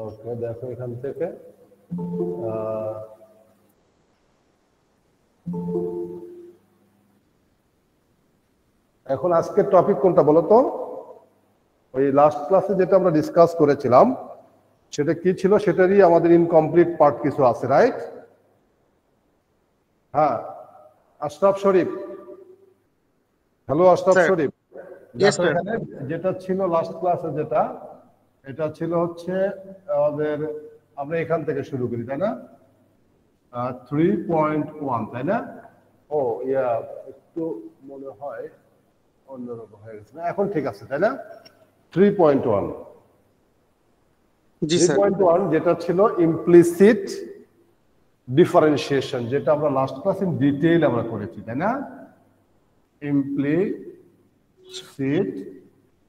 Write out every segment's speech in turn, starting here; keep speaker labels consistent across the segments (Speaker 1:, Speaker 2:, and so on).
Speaker 1: ওকে, দেখো এখান থেকে এখন আজকের টপিক কোনটা বলো তো? ওই লাস্ট ক্লাসে যেটা আমরা ডিসকাস করেছিলাম সেটা কি ছিল? সেটারই আমাদের ইনকমপ্লিট পার্ট কিছু আছে, রাইট? হ্যাঁ, আশরাফ শরীফ। হ্যালো আশরাফ শরীফ। দেখো এখানে যেটা ছিল লাস্ট ক্লাসে, যেটা এটা ছিল হচ্ছে আমাদের, আমরা এখান থেকে শুরু করি তাই না? 3.1 তাই না? ও ইয়া, একটু মনে হয় অন্যরকম হয়ে গেছে। এখন ঠিক আছে তাই না? 3.1 যেটা ছিল ইমপ্লিসিট ডিফারেন্সিয়েশন, যেটা আমরা লাস্ট ক্লাস ইন ডিটেইল আমরা করেছি তাই না? Implicit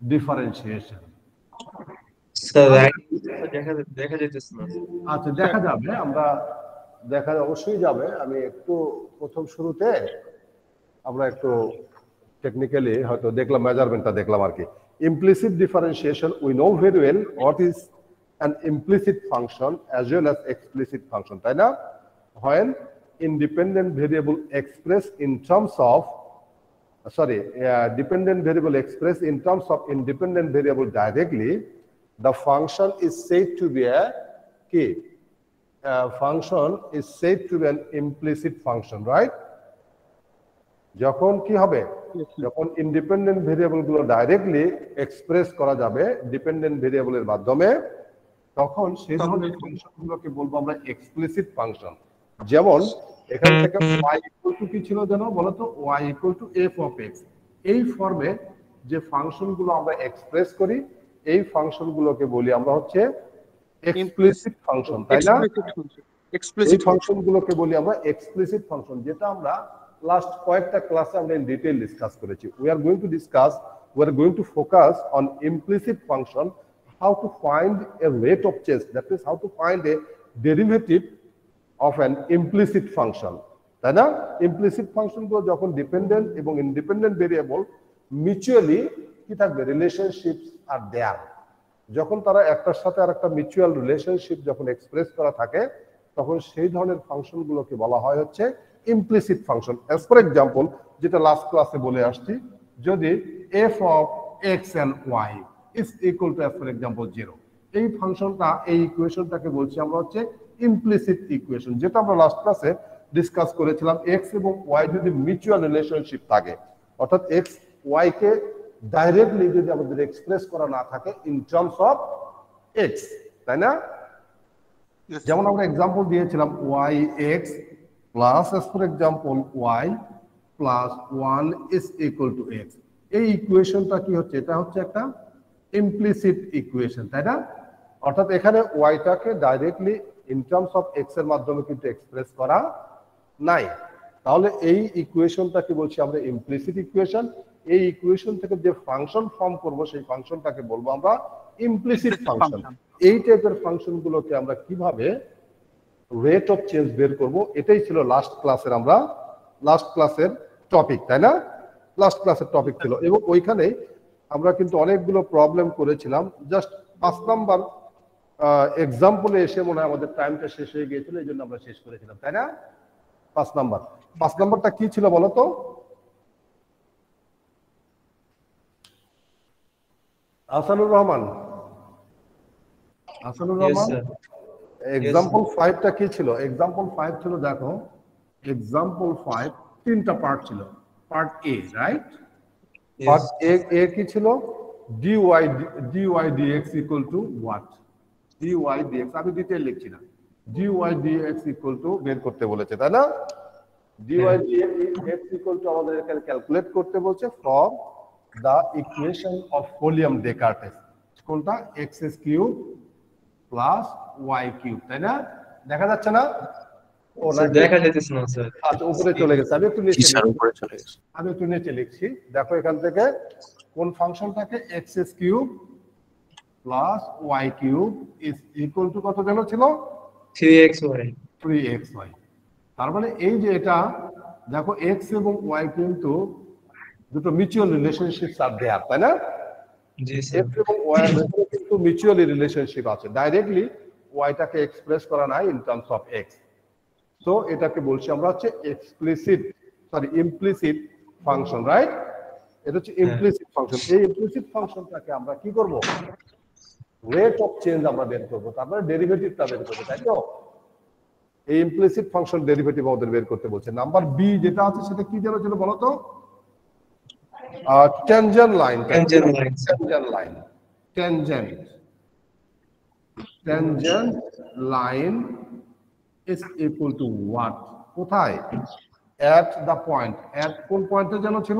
Speaker 1: differentiation. আচ্ছা, দেখা যাবে, আমরা দেখা অবশ্যই যাবে। আমি একটু প্রথম শুরুতে আমরা একটু টেকনিক্যালি হয়তো দেখলাম, মেজারমেন্টটা দেখলাম আর কি। Implicit differentiation, we know very well what is an implicit function as well as explicit function, তাই না? When independent variable expressed in terms of dependent variable expressed in terms of independent variable directly, the function is said to be a key. Function is said to be an implicit function, right? যখন কি হবে, যখন independent variable গুলো directly express করা যাবে dependent ভেরিয়েবলের মাধ্যমে, তখন সেই ধরনের ফাংশনগুলোকে বলবো আমরা এক্সপ্লিসিট ফাংশন। যেমন এখান থেকে y ইকুয়াল টু কি ছিল জানো বলো তো? y equal two f of x। এই ফর্মে যে ফাংশনগুলো আমরা এক্সপ্রেস করি, এই ফাংশনগুলোকে বলি আমরা হচ্ছে এক্সপ্লিসিট ফাংশন, তাই না? এই ফাংশনগুলোকে বলি আমরা এক্সপ্লিসিট ফাংশন, যেটা আমরা লাস্ট কয়েকটা ক্লাসে আমরা ইন ডিটেইল ডিসকাস করেছি। we are going to focus on implicit function, how to find a rate of change, that is how to find a derivative of an implicit function, তাই না? Implicit ফাংশনগুলো যখন dependent এবং independent variable mutually কি থাকবে, relationships আর দেয়ার, যখন তারা একটার সাথে আরেকটা মিউচুয়াল রিলেশনশিপ যখন এক্সপ্রেস করা থাকে, তখন সেই ধরনের ফাংশনগুলোকে বলা হয় হচ্ছে implicit function. As for example, যেটা লাস্ট ক্লাসে বলে আসছি, যদি f of x and y is equal to, as for example, 0, এই ফাংশনটা, এই ইকুয়েশনটাকে বলছি আমরা হচ্ছে ইমপ্লিসিট ইকুয়েশন, যেটা আমরা লাস্ট ক্লাসে ডিসকাস করেছিলাম। x এবং y যদি মিউচুয়াল রিলেশনশিপ থাকে, অর্থাৎ x y কে ডাইরেক্টলি যদি আমাদের এক্সপ্রেস করা না থাকে ইন টার্মস অফ x, তাই না? যেমন আমরা এক্সাম্পল দিয়েছিলাম y(x) plus, as for example, y plus 1 is equal to x। এই ইকুয়েশনটা কি হচ্ছে? এটা হচ্ছে একটা ইমপ্লিসিট ইকুয়েশন, তাই না? অর্থাৎ এখানে ওয়াইটাকে directly in terms of x এর মাধ্যমে কিন্তু এক্সপ্রেস করা নাই। তাহলে এই ইকুয়েশনটাকে বলছি আমরা ইমপ্লিসিট ইকুয়েশন। এই ইকুয়েশন থেকে যে ফাংশন ফর্ম করব, সেই ফাংশনটাকে বলবো আমরা ইমপ্লিসিট ফাংশন। এই টাইপের ফাংশনগুলোকে আমরা কিভাবে রেট অফ চেঞ্জ বের করব, এটাই ছিল লাস্ট ক্লাসের টপিক, তাই না? লাস্ট ক্লাসের টপিক ছিল, এবং ওইখানে আমরা কিন্তু অনেকগুলো প্রবলেম করেছিলাম। জাস্ট 5 নাম্বার এক্সাম্পলে এসে মনে হয় আমাদের টাইমটা শেষ হয়ে গিয়েছিল, এই জন্য আমরা শেষ করেছিলাম, তাই না? 5 নাম্বারটা কি ছিল বলো তো? আহসানুর রহমান, এক্সাম্পল 5টা কি ছিল? এক্সাম্পল 5 ছিল, দেখো এক্সাম্পল 5 তিনটা পার্ট ছিল। পার্ট এ, রাইট? পার্ট এ কি ছিল? dy dx equal to what? dy dx, আমি ডিটেইল লিখছি না, dy dx ইকুয়াল টু বের করতে বলেছে, তাই না? dy dx ইকুয়াল টু আমাদের এখানে ক্যালকুলেট করতে বলছে ফ্রম দা ইকুয়েশন অফ ফোলিয়াম ডেকার্টেস। কোনটা? x³ প্লাস y³, তাই না? দেখা যাচ্ছে না? ও না, দেখা যাচ্ছে না স্যার। আচ্ছা, উপরে চলে গেছে। আমি একটু নিচে লিখছি। দেখো এখান থেকে কোন ফাংশনটাকে x³ plus y³ is equal to কত যেন ছিল? 3xy। তার মানে এই যে এটা দেখো, x এবং y কিন্তু দুটো মিউচুয়াল রিলেশনশিপস আর দেয়ার, তাই না?
Speaker 2: জি স্যার।
Speaker 1: x এবং y এর ভেতরে কিন্তু মিউচুয়ালি রিলেশনশিপ আছে, ডাইরেক্টলি y টাকে এক্সপ্রেস করা নাই in terms of x। So এটাকে বলছি আমরা হচ্ছে ইমপ্লিসিট ফাংশন, রাইট? এটা হচ্ছে ইমপ্লিসিট ফাংশন। এই ইমপ্লিসিট ফাংশনটাকে আমরা কি করব, রেট অফ চেঞ্জ আমরা বের করবো, তারপরে ডেরিভেটিভটা বের করবো, তাই তো? এই ইমপ্লিসিট ফাংশন ডেরিভেটিভ আমাদের বের করতে বলছে। নাম্বার বি যেটা আছে সেটা কি যেন ছিল বলো তো? Tangent line. Tangent line is equal to what? কোথায়? at the point, at কোন পয়েন্টে যেন ছিল?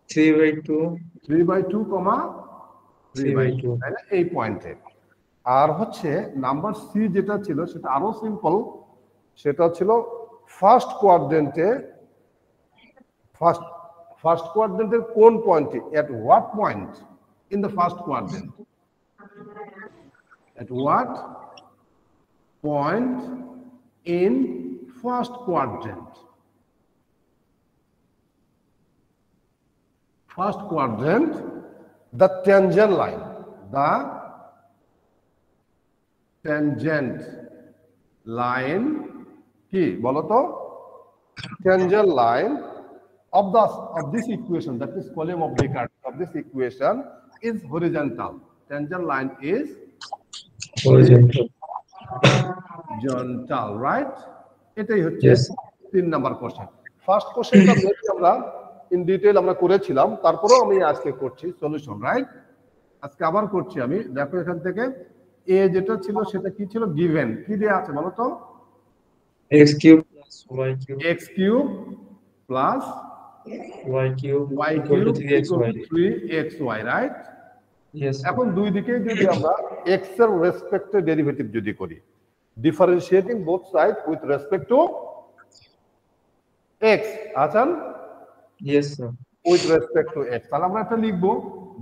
Speaker 2: 3/2
Speaker 1: 3/2, 3/2, তাই না? এই পয়েন্টে। আর হচ্ছে নাম্বার সি যেটা ছিল সেটা আরো সিম্পল, সেটা ছিল ফার্স্ট কোয়াড্রেন্টের কোন পয়েন্টে, at what point in the first quadrant, at what point in first quadrant, the tangent line, কি বলো তো? tangent line of this equation, that is column of Descartes, of this equation is horizontal. Tangent line is horizontal, right? এটাই হচ্ছে 3 number question. First কোশ্চেনটা আমরা in detail আমরা করেছিলাম, তারপরেও আমি আজকে করছি সলিউশন, রাইট? আজকে আবার করছি আমি। দেখো এখান থেকে এ যেটা ছিল সেটা কি ছিল, গিভেন কি দেয়া আছে বলো তো?
Speaker 2: x cube plus y cube equal to
Speaker 1: 3xy, right?
Speaker 2: Yes.
Speaker 1: এখন দুই দিকে যদি আমরা x এর রেসপেক্টে ডেরিভেটিভ যদি করি, differentiating both side with respect to x, আছেন?
Speaker 2: Yes sir.
Speaker 1: With respect to x, তাহলে আমরা এটা লিখবো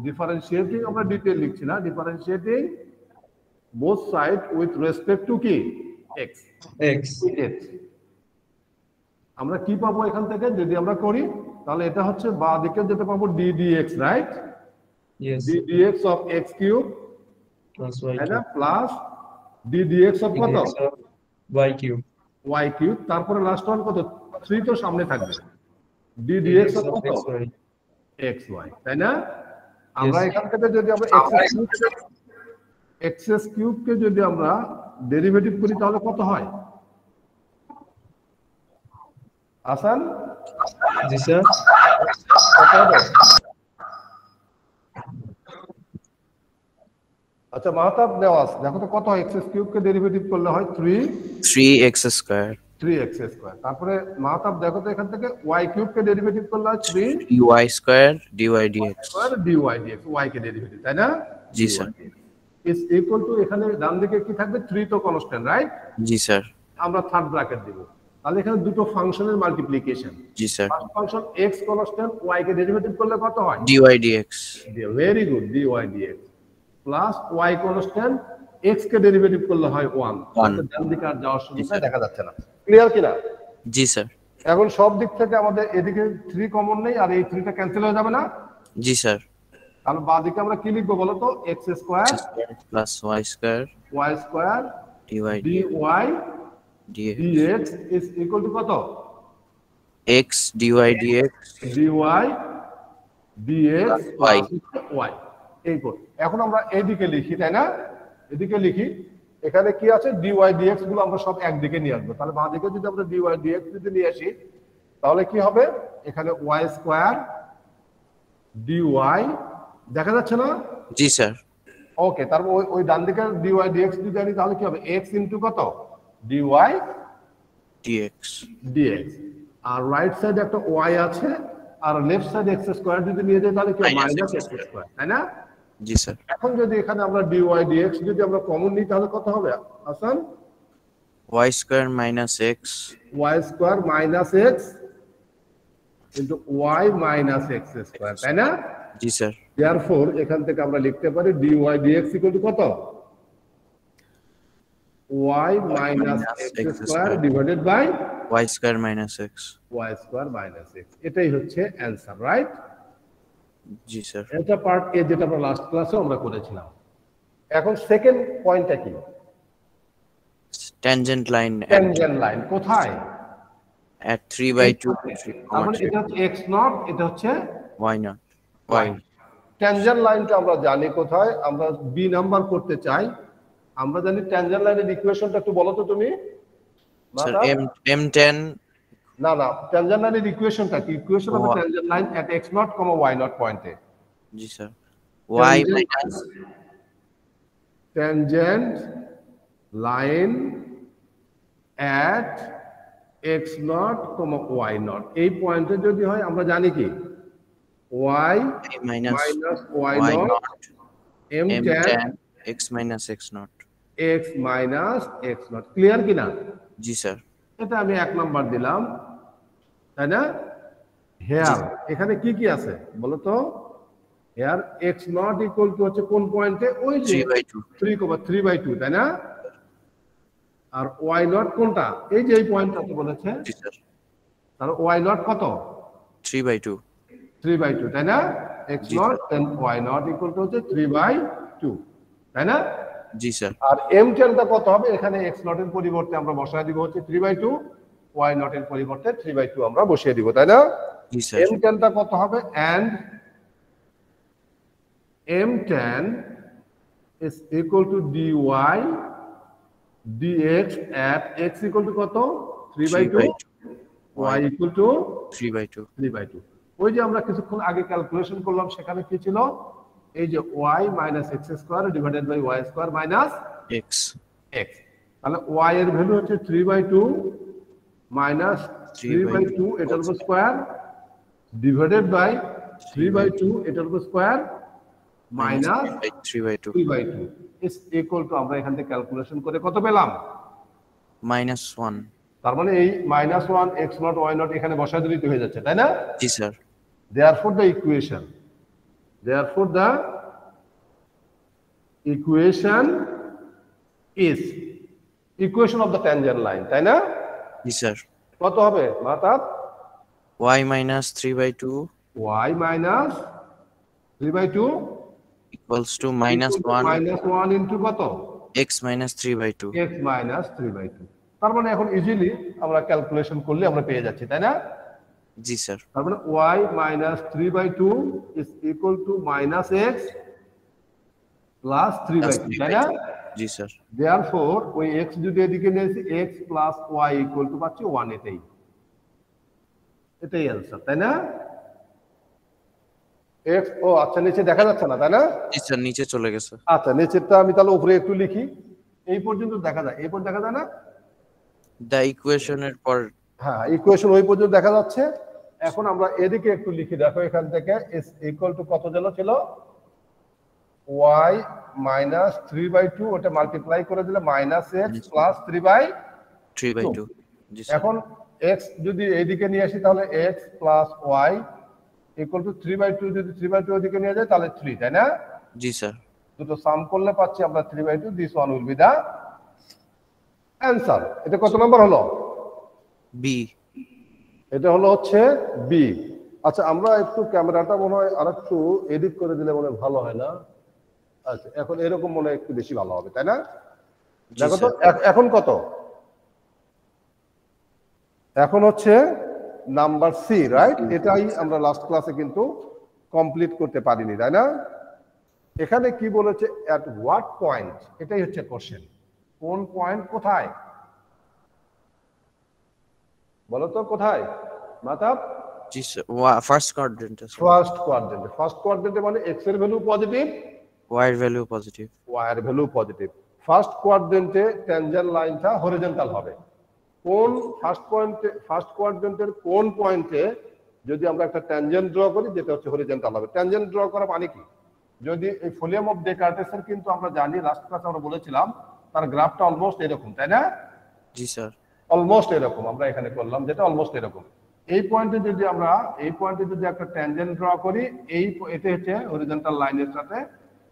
Speaker 1: ডিফারেন্সিয়েটিং, আমরা ডিটেইল লিখছি না, differentiating both side with respect to কি, x। আমরা কি পাবো এখান থেকে যদি আমরা করি, তাহলে এটা হচ্ছে বাঁ দিকে যেটা পাবো d dx, right?
Speaker 2: Yes.
Speaker 1: d dx of x cube
Speaker 2: plus y
Speaker 1: তাই না,
Speaker 2: cube
Speaker 1: plus d dx of কত,
Speaker 2: y cube
Speaker 1: তারপরে লাস্ট ওয়ান কত, 3 তো সামনে থাকবে, d dx of কত, xy, তাই না? আমরা এখান থেকে যদি আমরা x কিউব কে যদি আমরা ডেরিভেটিভ করি তাহলে কত হয় আসান?
Speaker 2: জি স্যার।
Speaker 1: আচ্ছা মাহতাব নেওয়াজ, দেখো তো কত হয়, x কিউব কে ডেরিভেটিভ করলে হয়
Speaker 3: 3x স্কয়ার।
Speaker 1: তারপরে মাহতাব দেখো তো এখান থেকে y কিউব কে ডেরিভেটিভ করলে হয়
Speaker 3: 3y square dy dx,
Speaker 1: y কে ডেরিভেটিভ, তাই না?
Speaker 3: জি স্যার।
Speaker 1: ইজ ইকুয়াল টু, এখানে ডান দিকে কি থাকবে, 3 তো কনস্ট্যান্ট, রাইট?
Speaker 3: জি স্যার।
Speaker 1: আমরা থার্ড ব্র্যাকেট দেব, তাহলে এখানে দুটো ফাংশনের মাল্টিপ্লিকেশন।
Speaker 3: জি sir.
Speaker 1: First function x constant, y কে ডেরিভেটিভ করলে কত হয়,
Speaker 3: dy dx,
Speaker 1: very good, dy dx plus y constant, x কে ডেরিভেটিভ করলে হয় 1। ডান দিকে আর যাওয়ার সুবিধা দেখা যাচ্ছে না, ক্লিয়ার কিনা?
Speaker 3: জি স্যার।
Speaker 1: এখন সব দিক থেকে আমাদের এদিকে 3 কমন নেই, আর এই 3টা ক্যান্সেল হয়ে যাবে না?
Speaker 3: জি স্যার।
Speaker 1: তাহলে বাঁ দিকে আমরা কি লিখবো বলো তো, x square
Speaker 3: plus y square
Speaker 1: dy
Speaker 3: dx
Speaker 1: is equal to কত,
Speaker 3: x dy dx
Speaker 1: y। এই কোড এখন আমরা এইদিকে লিখি, তাই না? এদিকে লিখি, এখানে কি আছে, dy dx গুলো আমরা সব একদিকে নিয়ে আসবো। তাহলে বাঁ দিকে যদি আমরা dy dx যদি নিয়ে আসি তাহলে কি হবে, এখানে y স্কয়ার dy, দেখা যাচ্ছে না?
Speaker 3: জি স্যার।
Speaker 1: ওকে, তারপর ওই ডান দিকে dy dx যদি জানি তাহলে কি হবে, x ইনটু কত, dy dx, আর রাইট সাইডে একটা y আছে, আর লেফট সাইডে x স্কয়ার যদি নিয়ে যাই তাহলে কি হবে, মাইনাস x স্কয়ার, তাই না?
Speaker 3: জি স্যার।
Speaker 1: এখন যদি এখানে আমরা dy dx যদি আমরা কমন নিই তাহলে কত হবে Hasan,
Speaker 3: y square minus x
Speaker 1: into y minus x square, তাই না?
Speaker 3: জি স্যার।
Speaker 1: দেয়ারফর এখান থেকে আমরা লিখতে পারি dy dx ইকুয়াল টু কত, y minus x square divided by
Speaker 3: y square minus x।
Speaker 1: এটাই হচ্ছে অ্যানসার, রাইট?
Speaker 3: জি স্যার।
Speaker 1: এটা পার্ট এ, যেটা আমরা লাস্ট ক্লাসে আমরা করেছিলাম। এখন সেকেন্ড পয়েন্টটা কি?
Speaker 3: Tangent line
Speaker 1: ট্যানজেন্ট লাইন কোথায়?
Speaker 3: at 3/2,
Speaker 1: তার মানে
Speaker 3: 3,
Speaker 1: এটা হচ্ছে x নট, এটা হচ্ছে
Speaker 3: y not,
Speaker 1: y।
Speaker 3: y.
Speaker 1: Tangent লাইনটা আমরা জানি কোথায়, আমরা বি নাম্বার করতে চাই। আমরা জানি ট্যানজেন্ট লাইনের ইকুয়েশনটা একটু বলো তো তুমি।
Speaker 3: Sir,
Speaker 1: মাতা?
Speaker 3: M10
Speaker 1: না না, ট্যানজেন্ট লাইনের ইকুয়েশনটা কি? Equation of
Speaker 3: y,
Speaker 1: tangent line at x not, y not পয়েন্টে।
Speaker 3: জি sir, y
Speaker 1: Tangent
Speaker 3: minus
Speaker 1: tangent line at x naught, y naught, এই পয়েন্টে যদি হয় আমরা জানি কি y
Speaker 3: minus
Speaker 1: minus y
Speaker 3: y
Speaker 1: naught
Speaker 3: not,
Speaker 1: m tan
Speaker 3: M10 x minus x not.
Speaker 1: x minus x naught। Clear কিনা?
Speaker 3: জি স্যার।
Speaker 1: এটা আমি 1 নাম্বার দিলাম, তাই না? হেয়ার এখানে কি কি আছে বলো তো? Here x naught equal to হচ্ছে কোন পয়েন্টে? ওই যে
Speaker 3: 3/2,
Speaker 1: 3/2, তাই না? আর y নট কোনটা? এই যে এই পয়েন্টটাতে বলেছে।
Speaker 3: জি স্যার,
Speaker 1: তাহলে y নট কত?
Speaker 3: 3/2,
Speaker 1: 3/2, তাই না? x
Speaker 3: G
Speaker 1: not and y not equal to হচ্ছে 3/2, তাই না?
Speaker 3: জি স্যার,
Speaker 1: আর m10 টা কত হবে? এখানে x নট এর পরিবর্তে আমরা বসায় দিব হচ্ছে 3/2, y নট এর পরিবর্তে 3/2 আমরা বসিয়ে দিব, তাই না?
Speaker 3: জি স্যার,
Speaker 1: m10 টা কত হবে? and m10 is equal to dy dx at x equal to কত? 3/2, y equal to
Speaker 3: 3/2,
Speaker 1: 3/2। ওই যে আমরা কিছুক্ষণ আগে ক্যালকুলেশন করলাম, সেখানে কি ছিল? এই যে y minus x square divided by y square minus
Speaker 3: x,
Speaker 1: x. তাহলে y এর ভ্যালু হচ্ছে 3/2 মাইনাস 3/2 এটার উপর স্কোয়ার ডিভাইডেড বাই 3/2 এটার উপর square minus
Speaker 3: 3/2,
Speaker 1: 3/2 is equal two, আমরা এখান থেকে ক্যালকুলেশন করে কত পেলাম?
Speaker 3: -1,
Speaker 1: তার মানে এই -1 x নট y নট এখানে বসায় দিলেই তো হয়ে যাচ্ছে, তাই না?
Speaker 3: জি স্যার,
Speaker 1: Therefore the equation is equation of the tangent line, তাই না?
Speaker 3: জি স্যার,
Speaker 1: কত হবে Matab?
Speaker 3: y minus 3/2
Speaker 1: y minus 3/2
Speaker 3: equals to -1
Speaker 1: -1 into কত?
Speaker 3: x minus 3/2,
Speaker 1: x minus 3/2। তার মানে এখন ইজিলি আমরা ক্যালকুলেশন করলে আমরা পেয়ে যাচ্ছি, তাই না?
Speaker 3: জি স্যার,
Speaker 1: তার মানে y minus 3/2 is equal to minus x plus 3/2, তাই না?
Speaker 3: জি স্যার,
Speaker 1: Therefore ওই x যদি এদিকে নিয়ে আসি, x plus y equal to পাচ্ছি 1, এটাই অ্যান্সার, তাই না? x, ও আচ্ছা নিচে দেখা যাচ্ছে না, তাই না?
Speaker 3: জি স্যার, নিচে চলে গেছে।
Speaker 1: আচ্ছা নিচেরটা আমি তাহলে উপরে একটু লিখি। এই পর্যন্ত দেখা যায়, এই পর্যন্ত দেখা যায় না?
Speaker 3: দ্য ইকুয়েশনের পর,
Speaker 1: হ্যাঁ, ইকুয়েশন ওই পর্যন্ত দেখা যাচ্ছে। এখন আমরা এদিকে একটু লিখি, দেখো এখান থেকে is equal to কত যেন ছিল? y minus 3/2, ওটা মাল্টিপ্লাই করে দিলে minus x plus
Speaker 3: 3/2, জি স্যার,
Speaker 1: এখন x যদি এইদিকে নিয়ে আসি তাহলে x plus y equal to 3/2, যদি 3/2 ওইদিকে নিয়ে যায় তাহলে 3, তাই না?
Speaker 3: জি স্যার,
Speaker 1: দুটো সাম করলে পাচ্ছি আমরা 3/2, this one will be the answer। এটা কত নম্বর হলো?
Speaker 3: b,
Speaker 1: এটা হলো হচ্ছে বি। আচ্ছা আমরা একটু ক্যামেরাটা মনে হয় আরেকটু এডিট করে দিলে মনে হয় ভালো হয় না? আচ্ছা এখন এরকম মনে হয় একটু বেশি ভালো হবে, তাই না? দেখো তো এখন কত? এখন হচ্ছে নাম্বার সি, রাইট? এটাই আমরা লাস্ট ক্লাসে কিন্তু কমপ্লিট করতে পারিনি, তাই না? এখানে কি বলেছে? এট হোয়াট পয়েন্ট, এটাই হচ্ছে কোশ্চেন। কোন পয়েন্ট, কোথায় বলো তো? কোথায় মাতাব?
Speaker 3: জি স্যার, ফার্স্ট কোয়াড্রেন্টে স্যার,
Speaker 1: ফার্স্ট কোয়াড্রেন্টে। ফার্স্ট কোয়াড্রেন্টে মানে x এর ভ্যালু পজিটিভ,
Speaker 3: y এর ভ্যালু পজিটিভ,
Speaker 1: y এর ভ্যালু পজিটিভ। ফার্স্ট কোয়াড্রেন্টে ট্যানজেন্ট লাইনটা হরিজন্টাল হবে। কোন ফার্স্ট কোয়াড্রেন্টের কোন পয়েন্টে যদি আমরা একটা ট্যানজেন্ট ড্র করি যেটা হচ্ছে হরিজন্টাল হবে? ট্যানজেন্ট ড্র করা মানে কি? যদি এই ফোলিয়াম অফ ডেকার্টেসের কিন্তু আমরা জানি, লাস্ট ক্লাসে আমরা বলেছিলাম তার গ্রাফটা অলমোস্ট এরকম, তাই না?
Speaker 3: জি স্যার,
Speaker 1: অলমোস্ট এরকম আমরা এখানে করলাম, যেটা অলমোস্ট এরকম। এই পয়েন্টে যদি আমরা একটা ট্যানজেন্ট ড্র করি, এটা হচ্ছে হরিজন্টাল লাইনের সাথে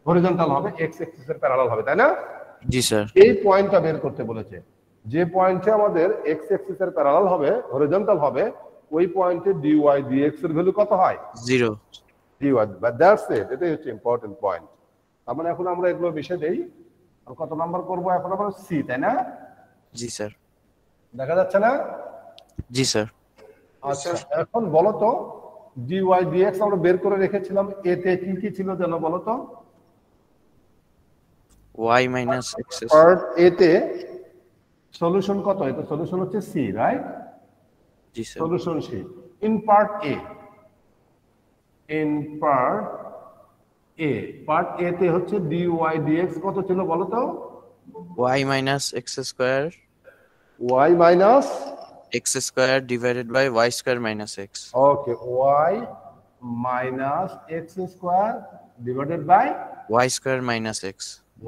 Speaker 1: হরিজন্টাল হবে, এক্স অ্যাক্সিস এর প্যারালাল হবে, তাই না?
Speaker 3: জি স্যার,
Speaker 1: এই পয়েন্টটা বের করতে বলেছে। যে পয়েন্টে আমাদের এক্স অ্যাক্সিস এর প্যারালাল হবে, হরিজন্টাল হবে, ওই পয়েন্টে dy dx এর ভ্যালু কত হয়?
Speaker 3: 0,
Speaker 1: dy, but that's it. এটাই হচ্ছে ইম্পর্টেন্ট পয়েন্ট। তার মানে এখন আমরা এগুলো বিষয় দেই, আর কত নাম্বার করব এখন আমরা সি, তাই না?
Speaker 3: জি স্যার।
Speaker 1: দেখা যাচ্ছে না?
Speaker 3: জি স্যার।
Speaker 1: আচ্ছা এখন বলো তো dy dx আমরা বের করে রেখেছিলাম, এতে কি কি ছিল যেন বলো তো?
Speaker 3: y minus x
Speaker 1: পার্ট এতে সলিউশন কত? এটা সলিউশন হচ্ছে সি, রাইট?
Speaker 3: জি sir.
Speaker 1: Solution C. In part A, in part A, part A তে হচ্ছে dy dx কত ছিল বলো তো?
Speaker 3: y minus x square
Speaker 1: y minus
Speaker 3: x square divided by y square minus x.
Speaker 1: okay, y minus x square divided by
Speaker 3: y square minus x.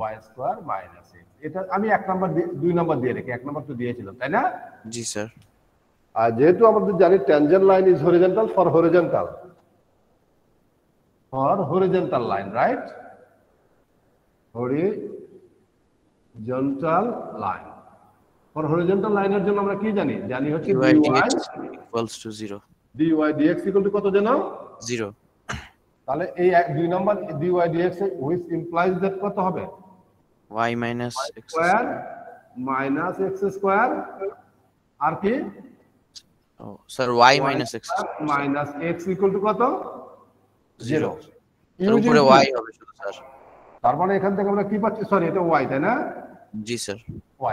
Speaker 1: y square minus x। এটা আমি এক number দুই number দিয়ে রেখে এক number তো দিয়েছিলাম, তাই না?
Speaker 3: জি স্যার।
Speaker 1: আর যেহেতু আমাদের জানি tangent line is horizontal for horizontal, for horizontal line, right? Horizontal line. For horizontal line এর জন্য আমরা কি জানি? জানি হচ্ছে
Speaker 3: dy
Speaker 1: dy
Speaker 3: dx equals to 0.
Speaker 1: dy dx equal to কত জানো?
Speaker 3: 0.
Speaker 1: তাহলে এই দুই number dy dx which implies that কত হবে?
Speaker 3: y minus x
Speaker 1: square minus x square আর কি?
Speaker 3: oh sir y minus x
Speaker 1: minus x equal to কত? 0।
Speaker 3: এর উপরে y হবে শুধু স্যার।
Speaker 1: তার মানে এখান থেকে আমরা কি পাচ্ছি? সরি এটা y, তাই না?
Speaker 3: জি স্যার।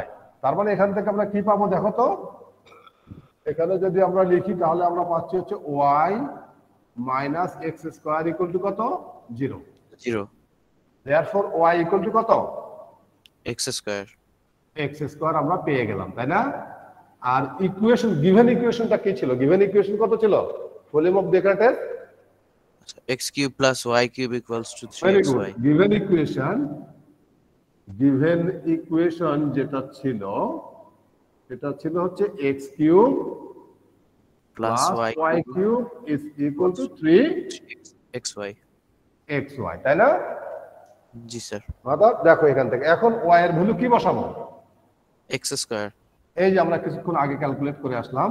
Speaker 1: y। তার মানে এখান থেকে আমরা কি পাবো দেখো তো? এখানে যদি আমরা লিখি তাহলে আমরা পাচ্ছি হচ্ছে y minus x square equal to কত? 0।
Speaker 3: 0.
Speaker 1: therefore y equal to কত?
Speaker 3: x square.
Speaker 1: x square আমরা পেয়ে গেলাম, তাই না? আর ইকুয়েশন, গিভেন ইকুয়েশনটা কি ছিল? গিভেন ইকুয়েশন কত ছিল? ভলিউম অফ ডেকার্টের
Speaker 3: x cube plus y cube equals to
Speaker 1: very good.
Speaker 3: 3xy.
Speaker 1: Given equation যেটা ছিল এটা ছিল হচ্ছে x cube
Speaker 3: Plus
Speaker 1: plus
Speaker 3: y
Speaker 1: y cube is equal to 3
Speaker 3: xy.
Speaker 1: xy, তাই না?
Speaker 3: জি স্যার।
Speaker 1: অর্থাৎ দেখো এখান থেকে এখন y এর ভ্যালু কি বসাবো?
Speaker 3: x square.
Speaker 1: এই যে আমরা কিছুক্ষণ আগে ক্যালকুলেট করে আসলাম,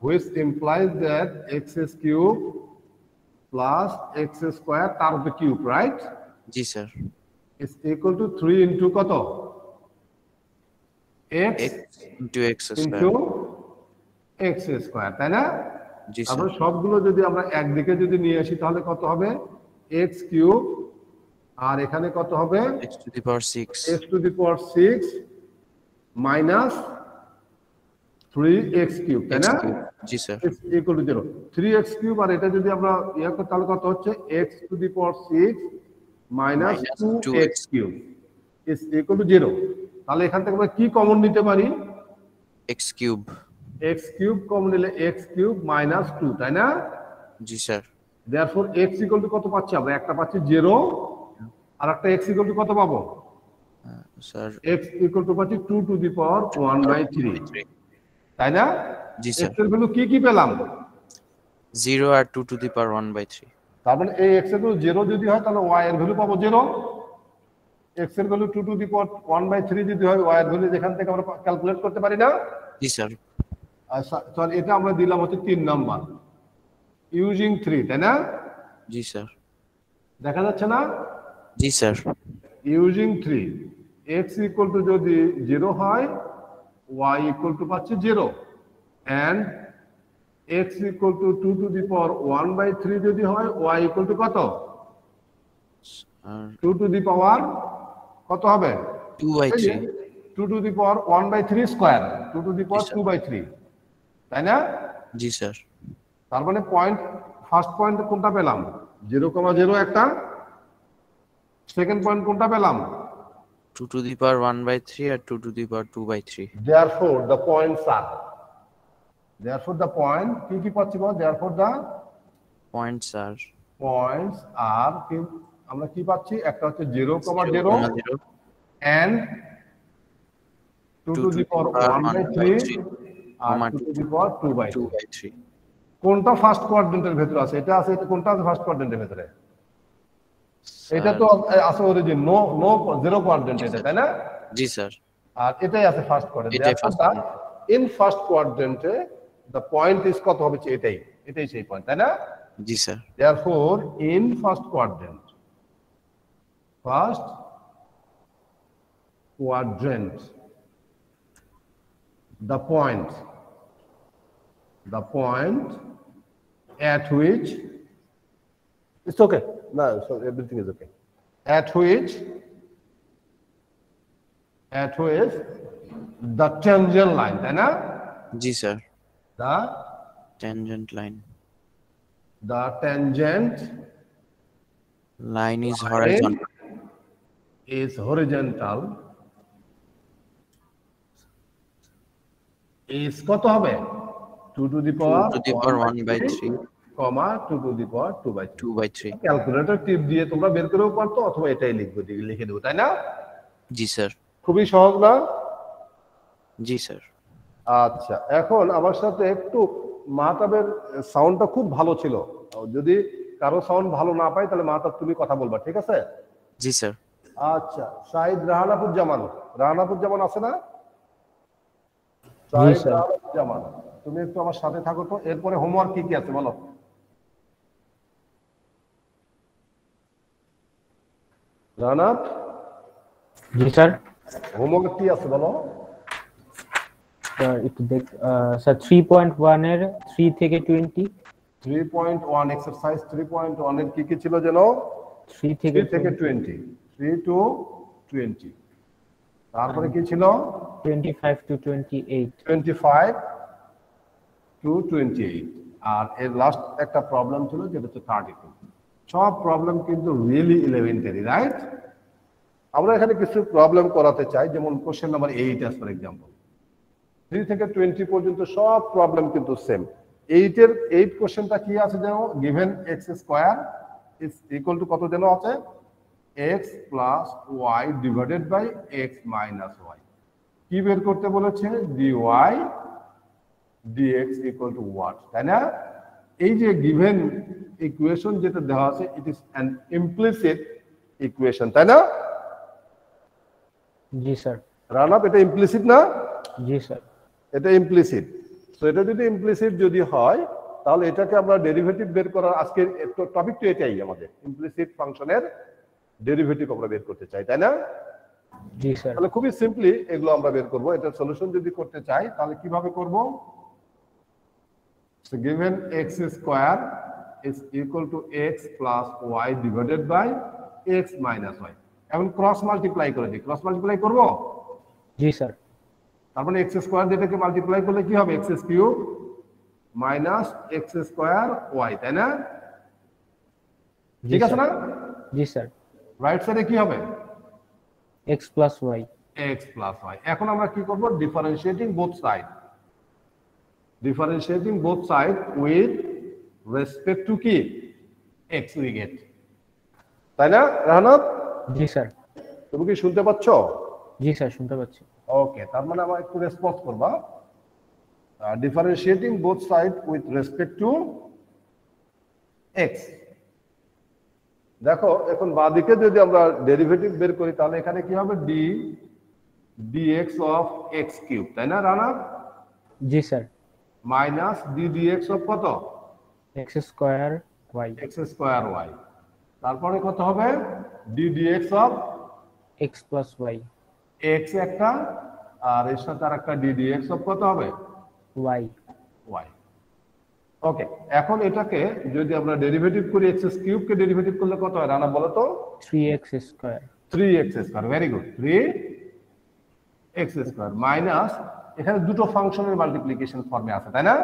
Speaker 1: which implies that x cube plus x square তার উপরে কিউব, রাইট?
Speaker 3: জি sir.
Speaker 1: is equal to 3 into কত? x
Speaker 3: into x
Speaker 1: into
Speaker 3: square.
Speaker 1: x square, তাই না?
Speaker 3: জি
Speaker 1: আমরা
Speaker 3: স্যার।
Speaker 1: সবগুলো যদি আমরা একদিকে যদি নিয়ে আসি তাহলে কত হবে? x কিউব আর এখানে কত হবে?
Speaker 3: x to the power 6.
Speaker 1: x to the power 6 minus 3x cube, তাই
Speaker 3: x
Speaker 1: না?
Speaker 3: cube. জি স্যার।
Speaker 1: x equal to 0। 3x কিউব আর এটা যদি আমরা ইয়া করি তাহলে কত হচ্ছে? x to the power 6 minus
Speaker 3: Minus
Speaker 1: 2x cube is equal to 0। তাহলে এখান থেকে আমরা কি কমন নিতে পারি?
Speaker 3: x cube.
Speaker 1: x cube common নিলে x কিউব minus 2, তাই না?
Speaker 3: জি স্যার।
Speaker 1: therefore x equal to কত পাচ্ছি আমরা? একটা পাচ্ছি 0 আর একটা x equal to কত পাবো?
Speaker 3: স্যার
Speaker 1: x equal to পাচ্ছি 2 to the power 1/3, তাই না?
Speaker 3: জি
Speaker 1: x
Speaker 3: স্যার।
Speaker 1: এর ভ্যালু কি কি পেলাম?
Speaker 3: 0 আর 2 to the power 1/3.
Speaker 1: তার মানে এই x এর ভ্যালু 0 যদি হয় তাহলে y এর ভ্যালু পাবো 0। x এর ভ্যালু 2 to the power 1/3 যদি হয়, y এর ভ্যালু যেখান থেকে আমরা ক্যালকুলেট করতে পারি না?
Speaker 3: জি স্যার।
Speaker 1: আচ্ছা তাহলে এটা আমরা দিলাম হচ্ছে 3 নাম্বার ইউজিং 3, তাই না?
Speaker 3: জি স্যার।
Speaker 1: দেখা যাচ্ছে না?
Speaker 3: জি স্যার।
Speaker 1: ইউজিং 3 x ইকুয়াল টু যদি 0 হয় y ইকুয়াল টু পাচ্ছি 0 and x equal to 2 to the power 1/3 যদি হয় y ইকুয়াল টু কত?
Speaker 3: আর
Speaker 1: 2 to the power কত হবে?
Speaker 3: 2/3.
Speaker 1: 2 to the power 1/3 square, 2 to the power 2/3, তাই না?
Speaker 3: জি স্যার।
Speaker 1: তার মানে পয়েন্ট, ফার্স্ট পয়েন্ট কোনটা পেলাম? 0,0 একটা। সেকেন্ড পয়েন্ট কোনটা পেলাম?
Speaker 3: 2 to the power 1/3 R 2 to the power 2/3.
Speaker 1: therefore the points are, therefore the point কি কি পাচ্ছি বল? therefore the
Speaker 3: Points are
Speaker 1: points are কি আমরা কি পাচ্ছি? একটা হচ্ছে 0,0
Speaker 3: 0,
Speaker 1: and 2 to the power 1/3 R 2 to the power 2/3।
Speaker 3: 2/3.
Speaker 1: কোনটা ফার্স্ট কোয়াড্রেন্টের ভিতরে আছে? এটা আছে, এটা কোনটা আছে ফার্স্ট কোয়াড্রেন্টের ভিতরে? এটা তো আছে অরিজিন নো 0 কোয়াড্রেন্ট এটা, তাই না?
Speaker 3: জি স্যার।
Speaker 1: আর এটাই আছে ফার্স্ট কোয়াড্রেন্ট।
Speaker 3: এটাই first
Speaker 1: ইন ফার্স্ট কোয়াড্রেন্টে দ্য পয়েন্ট ইজ কত হবে? এটাই সেই পয়েন্ট, তাই না?
Speaker 3: জি স্যার।
Speaker 1: Therefore, in first quadrant, the point at which it's okay. No, so everything is okay. At which the tangent line, তাই না?
Speaker 3: জি sir.
Speaker 1: The
Speaker 3: Tangent line.
Speaker 1: tangent
Speaker 3: Line is horizontal.
Speaker 1: is horizontal. Is কত হবে? 2 to the power
Speaker 3: 2 to the power 1/3,
Speaker 1: 2 to the power 2/3.
Speaker 3: 2/3.
Speaker 1: Calculator টিপ দিয়ে তোমরা বের করেও পারতো, অথবা এটাই লিখে দেবো, তাই না?
Speaker 3: জি স্যার।
Speaker 1: খুবই সহজ না?
Speaker 3: জি স্যার।
Speaker 1: আচ্ছা, এখন আমার সাথে একটু মাহতাবের সাউন্ডটা খুব ভালো ছিল। যদি কারো সাউন্ড ভালো না পাই তাহলে মাহতাব তুমি কথা বলবা, ঠিক আছে?
Speaker 3: জি স্যার।
Speaker 1: আচ্ছা, শাহিদ রাহানাপুজ্জামান আছে না?
Speaker 2: জি স্যার।
Speaker 1: রাহানাপুজ্জামান, তুমি একটু আমার সাথে থাকো তো। এরপরে হোমওয়ার্ক কি কি আছে বলো। রাহানাপ,
Speaker 2: জি স্যার।
Speaker 1: হোমওয়ার্ক কি আছে বলো।
Speaker 2: স্যার একটু স্যার 3.1 এর 3 থেকে 20,
Speaker 1: 3.1 এক্সারসাইজ 3.1 এর কি কি ছিল যেন?
Speaker 2: 3 থেকে
Speaker 1: 20, 3 to 20। তারপরে কি ছিল?
Speaker 2: 25 to 28,
Speaker 1: 25 to 28। আর এর লাস্ট একটা প্রবলেম ছিল যেটা হচ্ছে 32। সব প্রবলেম কিন্তু রিয়েলি এলিমেন্টারি, রাইট? আমরা এখানে কিছু প্রবলেম করাতে চাই, যেমন question number 8 as for example. 3 থেকে 20 পর্যন্ত সব প্রবলেম কিন্তু সেম। 8 কোশ্চেনটা কি আছে যেন? Given x square is equal to কত যেন আছে? x plus y divided by x minus y। কি বের করতে বলেছে? dy dx equal to what, তাই না? এই যে গিভেন ইকুয়েশন যেটা দেওয়া আছে, it is an implicit equation, তাই না?
Speaker 2: জি স্যার।
Speaker 1: রানাপ, এটা ইমপ্লিসিট না?
Speaker 2: জি স্যার।
Speaker 1: এটা ইমপ্লিসিট। সো এটা যদি ইমপ্লিসিট যদি হয়, তাহলে এটাকে আমরা ডেরিভেটিভ বের করার আজকের টপিক তো এটাই, আমাদের ইমপ্লিসিট ফাংশনের ডেরিভেটিভ আমরা বের করতে চাই, তাই না?
Speaker 2: জি স্যার।
Speaker 1: তাহলে খুবই সিম্পলি এগুলো আমরা বের করব। এটা সলিউশন যদি করতে চাই তাহলে কিভাবে করব? So given x square is equal to x plus y divided by x minus y. এখন ক্রস মাল্টিপ্লাই করে দিই। ক্রস মাল্টিপ্লাই করব?
Speaker 2: জি স্যার।
Speaker 1: তার মানে x স্কয়ার যেটাকে মাল্টিপ্লাই করলে কি হবে? x cube minus x square y, তাই না? ঠিক আছে না?
Speaker 2: জি স্যার।
Speaker 1: রাইট সাইডে কি হবে?
Speaker 2: x plus y।
Speaker 1: x plus y। এখন আমরা কি করব? Differentiating both side. Differentiating both sides with respect to কি? x we get, তাই না রাহানাত?
Speaker 2: জি স্যার।
Speaker 1: তুমি কি শুনতে পাচ্ছ?
Speaker 2: জি স্যার, শুনতে পাচ্ছি।
Speaker 1: ওকে, তার মানে আমার একটু রেসপন্স করবা। Differentiating both side with respect to x। দেখো এখন বাঁদিকে যদি আমরা ডেরিভেটিভ বের করি তাহলে এখানে কি হবে? dx of x কিউব, তাই না রাহানাত?
Speaker 2: জি স্যার।
Speaker 1: মাইনাস dx of কত?
Speaker 2: x square y।
Speaker 1: x square y। তারপরে কত হবে? dx of
Speaker 2: x plus y।
Speaker 1: x একটা, আর এর সাথে আরেকটা dx of কত হবে?
Speaker 2: y।
Speaker 1: y। ওকে, এখন এটাকে যদি আমরা ডেরিভেটিভ করি, x কিউব কে ডেরিভেটিভ করলে কত হয় রানা বলো তো?
Speaker 2: 3x square.
Speaker 1: 3x square, very good. 3x square minus, এখানে দুটো ফাংশনের মাল্টিপ্লিকেশন ফর্মে আছে, তাই না?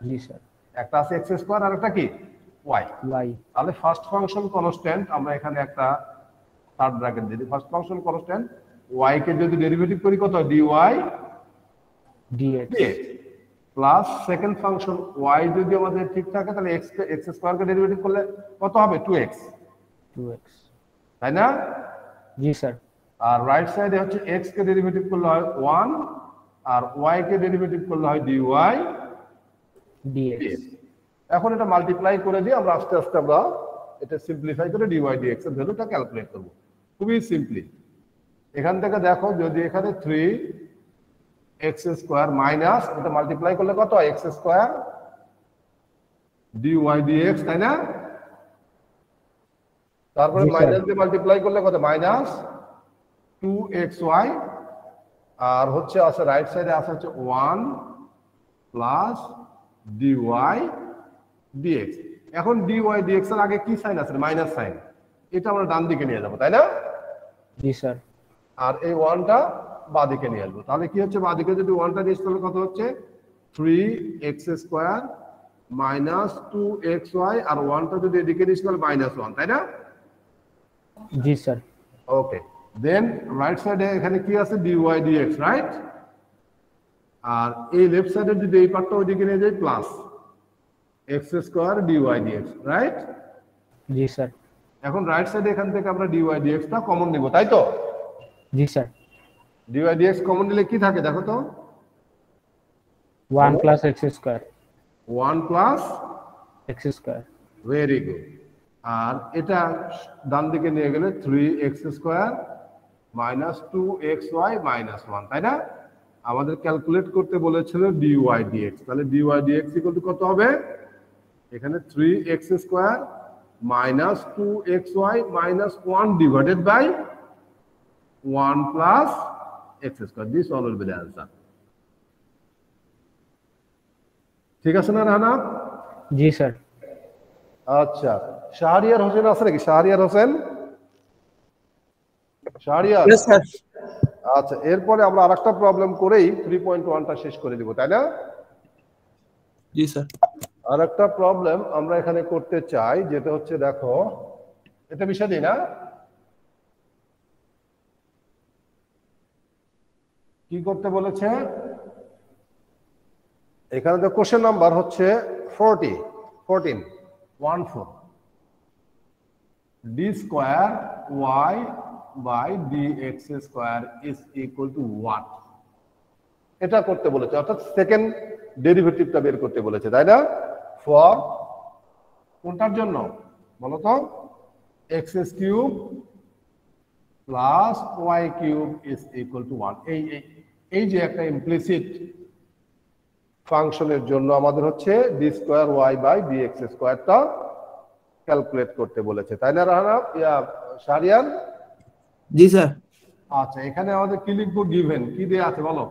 Speaker 2: জি স্যার।
Speaker 1: একটা আছে x স্কয়ার আর একটা কি? y। তাহলে ফার্স্ট ফাংশন কনস্ট্যান্ট, আমরা এখানে একটা থার্ড ব্র্যাকেট দিই। ফার্স্ট ফাংশন কনস্ট্যান্ট y কে যদি ডেরিভেটিভ করি কত? dy
Speaker 2: dx
Speaker 1: plus second function y যদি আমাদের ঠিক থাকে তাহলে x স্কয়ার কে ডেরিভেটিভ করলে কত হবে? 2x, তাই না?
Speaker 2: জি স্যার।
Speaker 1: আর রাইট সাইডে হচ্ছে x কে ডেরিভেটিভ করলে হয় 1, আর y কে ডেরিভেটিভ করলে হয় dy
Speaker 2: dx।
Speaker 1: এখন এটা মাল্টিপ্লাই করে দিয়ে আমরা আস্তে আস্তে আমরা এটা সিম্পলিফাই করে dy dx এর ভ্যালুটা ক্যালকুলেট করব। খুবই সিম্পলি এখান থেকে দেখো, যদি এখানে 3x স্কয়ার মাইনাস এটা মাল্টিপ্লাই করলে কত হয়? x স্কয়ার dy dx, তাই না? তারপরে
Speaker 2: জি, স্যার।
Speaker 1: মাইনাস দিয়ে মাল্টিপ্লাই করলে কত? মাইনাস 2xy, আর হচ্ছে আছে রাইট সাইডে আছে হচ্ছে 1 প্লাস dy dx। এখন dy dx এর আগে কি সাইন আছে? Minus sine. এটা আমরা ডান দিকে নিয়ে যাবো, তাই না?
Speaker 2: জি স্যার।
Speaker 1: আর এই 1টা বাঁ দিকে নিয়ে আসবো। তাহলে কি হচ্ছে? বাঁ দিকে যদি 1টা নিয়ে আসতে, তাহলে কত হচ্ছে? 3x স্কয়ার মাইনাস 2xy, আর 1টা যদি এদিকে নিয়ে আসতে, তাহলে -1, তাই না?
Speaker 2: জি স্যার।
Speaker 1: ওকে, দেন রাইট সাইডে এখানে কি আছে? dy dx, right? আর এই লেফট সাইডে যদি এই পার্টটা ওইদিকে নিয়ে যাই, plus x square dy dx, right?
Speaker 2: জি স্যার।
Speaker 1: এখন রাইট সাইডে এখান থেকে আমরা dy dx টা কমন নিব, তাই তো?
Speaker 2: জি স্যার।
Speaker 1: dy dx কমন নিলে কি থাকে দেখো তো?
Speaker 2: 1 plus x square.
Speaker 1: 1 plus
Speaker 2: x square.
Speaker 1: Very good. আর এটা ডান দিকে নিয়ে গেলে 3x square minus 2xy minus 1, তাই না? আমাদের ক্যালকুলেট করতে বলেছিল dy dx, তাহলে dy dx ইকুয়াল টু কত হবে? এখানে 3x square minus 2xy minus 1 divided by 1 plus x square. This all will be the answer. ঠিক আছে না রানা?
Speaker 2: জি স্যার।
Speaker 1: আচ্ছা, শাহরিয়ার হোসেন আছে নাকি? শাহরিয়ার হোসেন? শাহরিয়ার?
Speaker 3: Yes, sir.
Speaker 1: আচ্ছা, এরপরে আমরা আরেকটা প্রবলেম করেই 3.1টা শেষ করে দিব, তাই না?
Speaker 3: জি স্যার।
Speaker 1: আরেকটা প্রবলেম আমরা এখানে করতে চাই, যেটা হচ্ছে দেখো, এটা বিষয় দিই না? কি করতে বলেছে? এখানে তো কোশ্চেন নাম্বার হচ্ছে 14 d square y by dx square is equal to what? এটা করতে বলেছে, অর্থাৎ সেকেন্ড ডেরিভেটিভটা বের করতে বলেছে, তাই না? ফর কোনটার জন্য বলো তো? x cube plus y cube is equal to 1। এই যে একটা ইমপ্লিসিট ফাংশনের জন্য আমাদের হচ্ছে d square y by dx স্কয়ারটা ক্যালকুলেট করতে বলেছে, তাই না রাহানা? শাহরিয়ার?
Speaker 3: জি স্যার।
Speaker 1: আচ্ছা, এখানে আমাদের কি লিখবো? গিভেন কি দেয়া আছে বলো?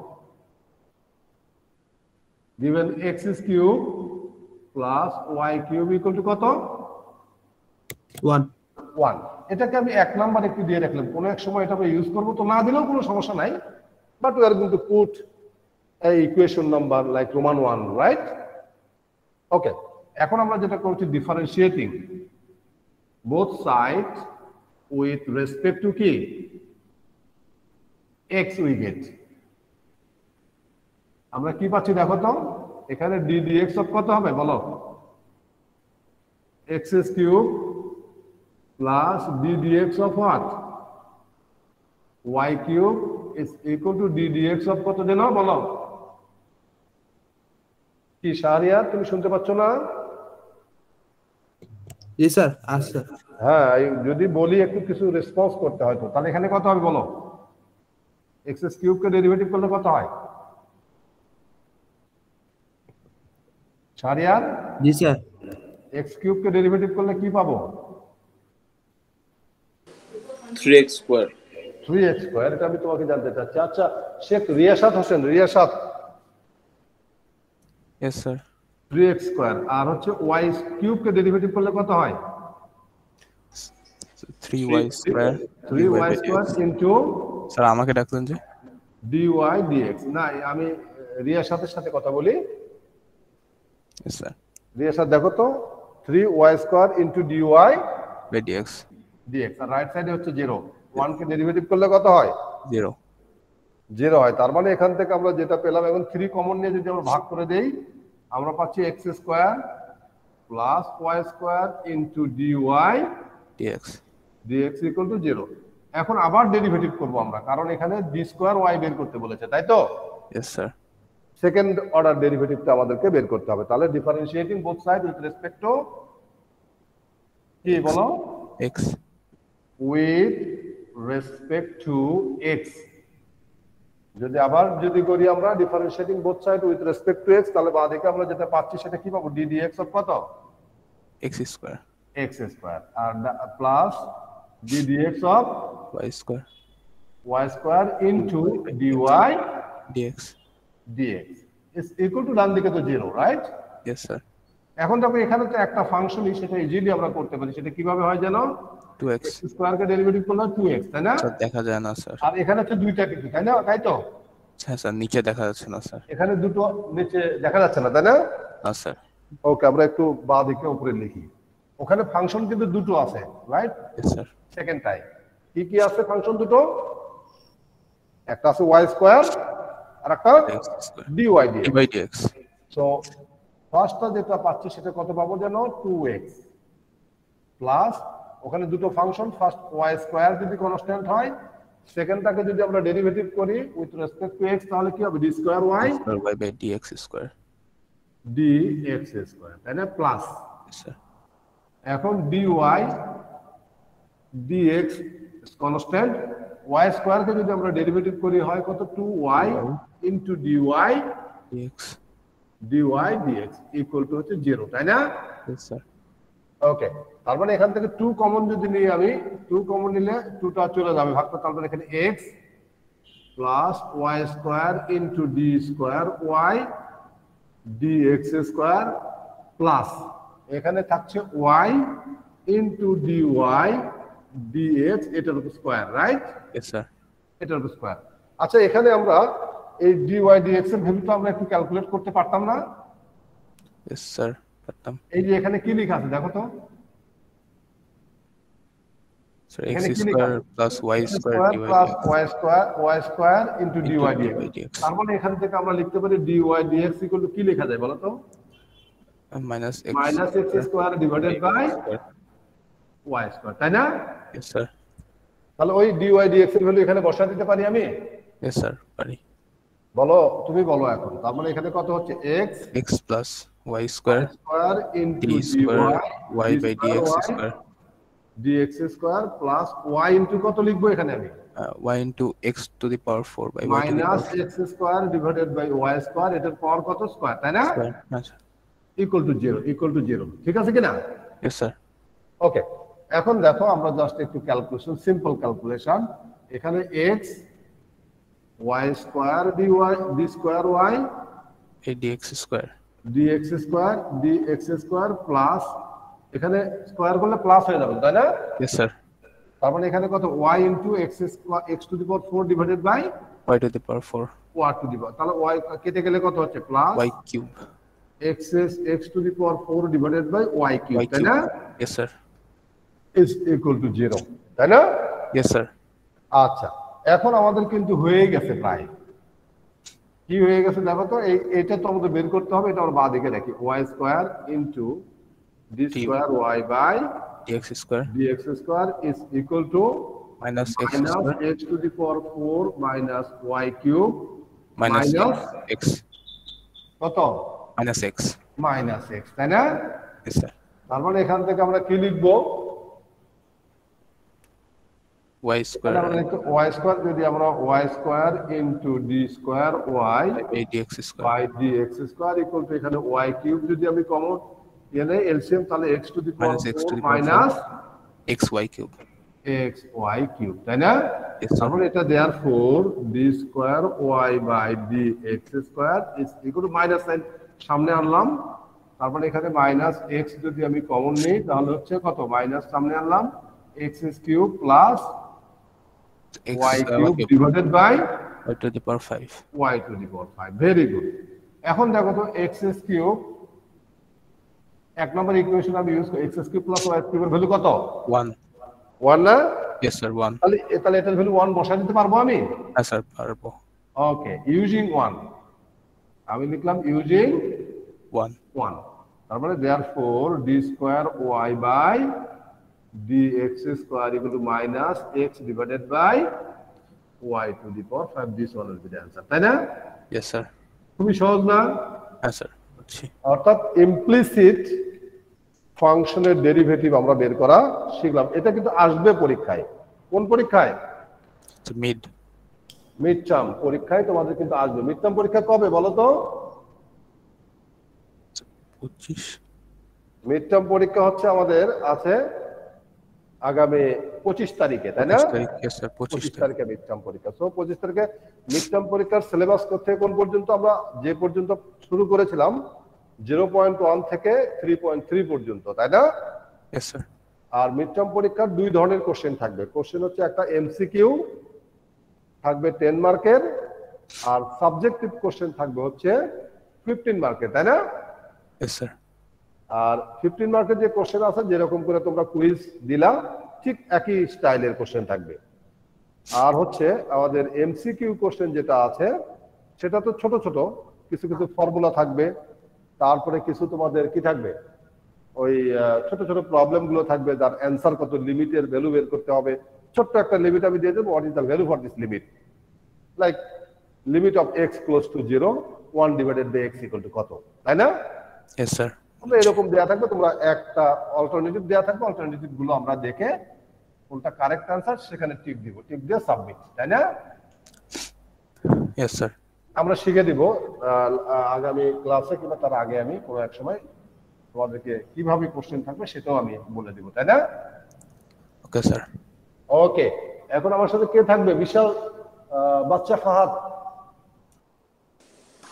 Speaker 1: Given x cube plus y cube equal to কত? 1। এটাকে আমি 1 নাম্বার একটু দিয়ে রাখলাম, কোনো এক সময় এটা আমরা ইউজ করবো, তো না দিলেও কোনো সমস্যা নাই, but we are going to put a equation number like Roman 1, right? ওকে, এখন আমরা যেটা করছি, differentiating both sides with respect to কি? x we get। আমরা কি পাচ্ছি দেখো তো? এখানে d dx অফ কত হবে বলো? x cube plus d dx of what? y cube is equal to d dx of কত যেন বলো? কি শাহরিয়ার, তুমি শুনতে পাচ্ছ না?
Speaker 3: জি স্যার। আচ্ছা।
Speaker 1: হ্যাঁ, যদি বলি একটু কিছু রেসপন্স করতে হয় তো, তাহলে এখানে কত হবে বলো? x কিউব কে ডেরিভেটিভ করলে কত হয় শাহরিয়ার?
Speaker 3: জি স্যার।
Speaker 1: x কিউব কে ডেরিভেটিভ করলে কি পাবো?
Speaker 3: 3x square.
Speaker 1: 3x square. এটা আমি তোমাকে জানতে চাচ্ছি। আচ্ছা, Sheikh Riasat Hossain, Riasat?
Speaker 3: Yes sir.
Speaker 1: 3x square, আর হচ্ছে y কিউব কে ডেরিভেটিভ করলে কত হয়?
Speaker 3: 3y square.
Speaker 1: 3y square into,
Speaker 3: sir আমাকে ডাকলেন যে?
Speaker 1: dy dx। না, আমি রিয়াসাতের সাথে কথা বলি।
Speaker 3: Yes sir.
Speaker 1: রিয়াসাত দেখো তো, 3y square into dy
Speaker 3: dx।
Speaker 1: dx, আর রাইট সাইডে হচ্ছে 0। 1 কে ডেরিভেটিভ করলে কত হয়? 0 হয়। তার মানে এখান থেকে আমরা যেটা পেলাম, এখন 3 কমন নিয়ে যদি আমরা ভাগ করে দেই, আমরা পাচ্ছি x square plus y square into dy dx equal two 0। এখন আবার ডেরিভেটিভ করব আমরা, কারণ এখানে d স্কয়ার y বের করতে বলেছে, তাই তো?
Speaker 3: Yes sir.
Speaker 1: সেকেন্ড অর্ডার ডেরিভেটিভটা আমাদেরকে বের করতে হবে। তাহলে differentiating both side with respect to কি বলো?
Speaker 3: x।
Speaker 1: With respect to x। যদি আবার করি আমরা differentiating both side with respect to x, তাহলে বাঁ দিকে আমরা যেটা পাচ্ছি সেটা কি পাবো? d dx অফ কত?
Speaker 3: x square
Speaker 1: x square and plus d dx of
Speaker 3: y square
Speaker 1: y square into dy
Speaker 3: dx.
Speaker 1: dx is equal to ডান দিকে তো 0, রাইট?
Speaker 3: Yes sir.
Speaker 1: এখন দেখো এখানে তো একটা ফাংশনই, সেটা ইজিলি আমরা করতে পারি। সেটা কিভাবে হয় জানো?
Speaker 3: 2x
Speaker 1: x স্কয়ার কে ডেরিভেটিভ করলে 2x, তাই না?
Speaker 3: স্যার দেখা যায় না স্যার।
Speaker 1: আর এখানে হচ্ছে দুইটা কিছু, তাই না? তাই তো
Speaker 3: হ্যাঁ স্যার, নিচে দেখা যাচ্ছে না স্যার।
Speaker 1: এখানে দুটো নিচে দেখা যাচ্ছে না, তাই না?
Speaker 3: না স্যার।
Speaker 1: ওকে, আমরা একটু বাঁ দিকে উপরে লিখি। ওখানে ফাংশন কিন্তু দুটো আছে, right?
Speaker 3: Yes sir.
Speaker 1: Second time কি কি আছে ফাংশন দুটো? একটা আছে y স্কয়ার আর একটা dy dx। সো ফার্স্টটা যেটা পাচ্ছি সেটা কত পাবো জানো? 2x প্লাস ওখানে দুটো ফাংশন, ফার্স্ট y স্কয়ার যদি কনস্ট্যান্ট হয়, সেকেন্ডটাকে যদি আমরা ডেরিভেটিভ করি উইথ রেসপেক্ট টু x, তাহলে কি হবে? d square y
Speaker 3: by dx square
Speaker 1: dx square, তাই না? প্লাস
Speaker 3: স্যার
Speaker 1: এখন dy dx constant, y square কে যদি আমরা ডেরিভেটিভ করি হয় কত? 2y into dy
Speaker 3: dx
Speaker 1: dx equal to হচ্ছে 0, তাই না?
Speaker 3: yes sir.
Speaker 1: ওকে, তার মানে এখান থেকে 2 কমন যদি নিই আমি, 2 কমন নিলে 2টা চলে যাবে ভাগটা, তার মানে এখানে x plus y square into d square y dx square plus এখানে থাকছে y ইনটু dy dx, এটার উপর স্কয়ার, রাইট?
Speaker 3: yes sir.
Speaker 1: এটার উপর স্কয়ার। আচ্ছা, এখানে আমরা এই dy dx এর ভ্যালুটা আমরা একটু ক্যালকুলেট করতে পারতাম না?
Speaker 3: yes স্যার পারতাম।
Speaker 1: এই যে এখানে কি লেখা আছে দেখো তো?
Speaker 3: Sir x square plus y square
Speaker 1: plus y square into dy dx। তার মানে এখান থেকে আমরা লিখতে পারি dy dx ইকুয়াল টু কি লেখা যায় বলো তো?
Speaker 3: Minus x
Speaker 1: square divided by y square, তাই না?
Speaker 3: yes sir.
Speaker 1: তাহলে ওই dy dx এর ভ্যালু এখানে বসা দিতে পারি আমি?
Speaker 3: yes স্যার পারি।
Speaker 1: বলো, তুমি বলো এখন। তার মানে এখানে কত হচ্ছে? x
Speaker 3: plus y square
Speaker 1: into
Speaker 3: d square y by dx square
Speaker 1: dx square plus y into কত লিখবো এখানে আমি?
Speaker 3: y into x to the power 4 by y to the
Speaker 1: minus
Speaker 3: power
Speaker 1: x square divided by y square, এটার power কত? Square, তাই না?
Speaker 3: আচ্ছা
Speaker 1: equal to 0, ঠিক আছে কিনা?
Speaker 3: yes sir.
Speaker 1: ওকে, এখন দেখো আমরা জাস্ট একটু ক্যালকুলেশন, সিম্পল ক্যালকুলেশন। এখানে x y square dy d square y
Speaker 3: dx square
Speaker 1: dx square plus এখানে স্কয়ার করলে প্লাস হয়ে যাবে, তাই না?
Speaker 3: yes sir.
Speaker 1: তার মানে এখানে কত? y into x to the power 4 divided by
Speaker 3: y to the power 4
Speaker 1: y to the power, তাহলে y কেটে গেলে কত হচ্ছে? Plus
Speaker 3: y cube
Speaker 1: x to the power 4 divided by y cube,
Speaker 3: y
Speaker 1: তাই
Speaker 3: cube
Speaker 1: না?
Speaker 3: yes sir.
Speaker 1: Is equal two 0, তাই না?
Speaker 3: yes sir.
Speaker 1: আচ্ছা, এখন আমাদের কিন্তু হয়ে গেছে প্রায়। কি হয়ে গেছে দেখো তো? এইটা তো আমাদের বের করতে হবে, এটা আমরা বাঁ দিকে রাখি। y square into d square y by
Speaker 3: dx square
Speaker 1: is equal to
Speaker 3: minus x
Speaker 1: minus
Speaker 3: square
Speaker 1: x to the power 4 minus y cube
Speaker 3: minus
Speaker 1: minus
Speaker 3: x
Speaker 1: কত?
Speaker 3: minus x
Speaker 1: মাইনাস x, তাই না?
Speaker 3: yes sir।
Speaker 1: তার মানে এখান থেকে আমরা কি লিখবো?
Speaker 3: y square
Speaker 1: y স্কয়ার, যদি আমরা y square into d square y
Speaker 3: by dx square
Speaker 1: by dx square equal to এখানে y কিউব যদি আমি কমন এনে এলসিএম, তাহলে x to the power
Speaker 3: minus x to
Speaker 1: 4
Speaker 3: the power
Speaker 1: minus
Speaker 3: 4 xy cube
Speaker 1: xy cube, তাই না?
Speaker 3: yes sir।
Speaker 1: তাহলে এটা therefore d square y by dx square is equal to minus sign সামনে আনলাম, তারপরে এখানে মাইনাস x যদি আমি কমন নিই তাহলে হচ্ছে কত? মাইনাস সামনে আনলাম x cube plus y cube divided by
Speaker 3: y to the power 5
Speaker 1: y to the power 5। Very good. এখন দেখো তো x কিউব, এক নম্বর ইকুয়েশন আমি ইউজ করি, x কিউব প্লাস y কিউবের ভ্যালু কত? 1 না?
Speaker 3: yes sir 1
Speaker 1: তাহলে এটার ভ্যালু 1 বসাই দিতে পারবো আমি?
Speaker 3: হ্যাঁ স্যার পারবো।
Speaker 1: ওকে, ইউজিং 1 আমি লিখলাম ইউজিং
Speaker 3: 1
Speaker 1: তার মানে therefore d square y by dx square equal to minus x divided by y to the power 5, this one will be the answer, তাই না?
Speaker 3: yes sir
Speaker 1: খুবই সহজ না?
Speaker 3: হ্যাঁ স্যার বুঝছি।
Speaker 1: অর্থাৎ ইমপ্লিসিট ফাংশনের ডেরিভেটিভ আমরা বের করা শিখলাম। এটা কিন্তু আসবে পরীক্ষায়। কোন পরীক্ষায়? মিড টার্ম পরীক্ষায় তোমাদের কিন্তু আসবে। মিড টার্ম পরীক্ষা কবে বলো তো?
Speaker 3: 25
Speaker 1: মিড টার্ম পরীক্ষা হচ্ছে আমাদের আছে আগামী 25 তারিখে, তাই না?
Speaker 3: 25 তারিখ, yes sir,
Speaker 1: 25
Speaker 3: 25
Speaker 1: তারিখে মিড টার্ম পরীক্ষা। সো 25 তারিখে মিড টার্ম পরীক্ষার সিলেবাস করতে কোন পর্যন্ত আমরা যে পর্যন্ত শুরু করেছিলাম 0.1 থেকে 3.3 পর্যন্ত, তাই না?
Speaker 3: yes sir,
Speaker 1: আর মিড টার্ম পরীক্ষার দুই ধরনের কোশ্চেন থাকবে। কোশ্চেন হচ্ছে একটা এমসিকিউ থাকবে 10 মার্কের, আর সাবজেক্টিভ কোশ্চেন থাকবে হচ্ছে 15 মার্কের, তাই না?
Speaker 3: yes sir,
Speaker 1: আর 15 মার্কের যে কোশ্চেন আছে যেরকম করে তোমরা কুইজ দিলা ঠিক একই স্টাইলের কোশ্চেন থাকবে। আর হচ্ছে আমাদের এমসিকিউ কোশ্চেন যেটা আছে সেটা তো ছোট ছোট কিছু কিছু ফর্মুলা থাকবে, তারপরে কিছু তোমাদের কি থাকবে ওই ছোট ছোট প্রবলেম গুলো থাকবে যার অ্যান্সার কত, লিমিটের ভ্যালু বের করতে হবে। ছোট্ট একটা লিমিট আমি দিয়ে দেবো, what is the value for this limit, like limit of x close to 0 1 divided by x equal to কত, তাই না?
Speaker 3: yes sir,
Speaker 1: তোমরা এরকম দেয়া থাকবে, তোমরা একটা অল্টারনেটিভ দেয়া থাকবে, অল্টারনেটিভ গুলো আমরা দেখে কোনটা কারেক্ট অ্যান্সার সেখানে টিক দিব, টিক দিয়ে সাবমিট, তাই না?
Speaker 3: yes sir,
Speaker 1: আমরা শিখে দিব আগামী ক্লাসে কিংবা তার আগে আমি কোনো এক সময় তোমাদেরকে কিভাবে কোশ্চেন থাকবে সেটাও আমি বলে দিব, তাই না?
Speaker 3: okay sir,
Speaker 1: ওকে, এখন আমার সাথে কে থাকবে? বিশাল বাচ্চা ফাহাদ।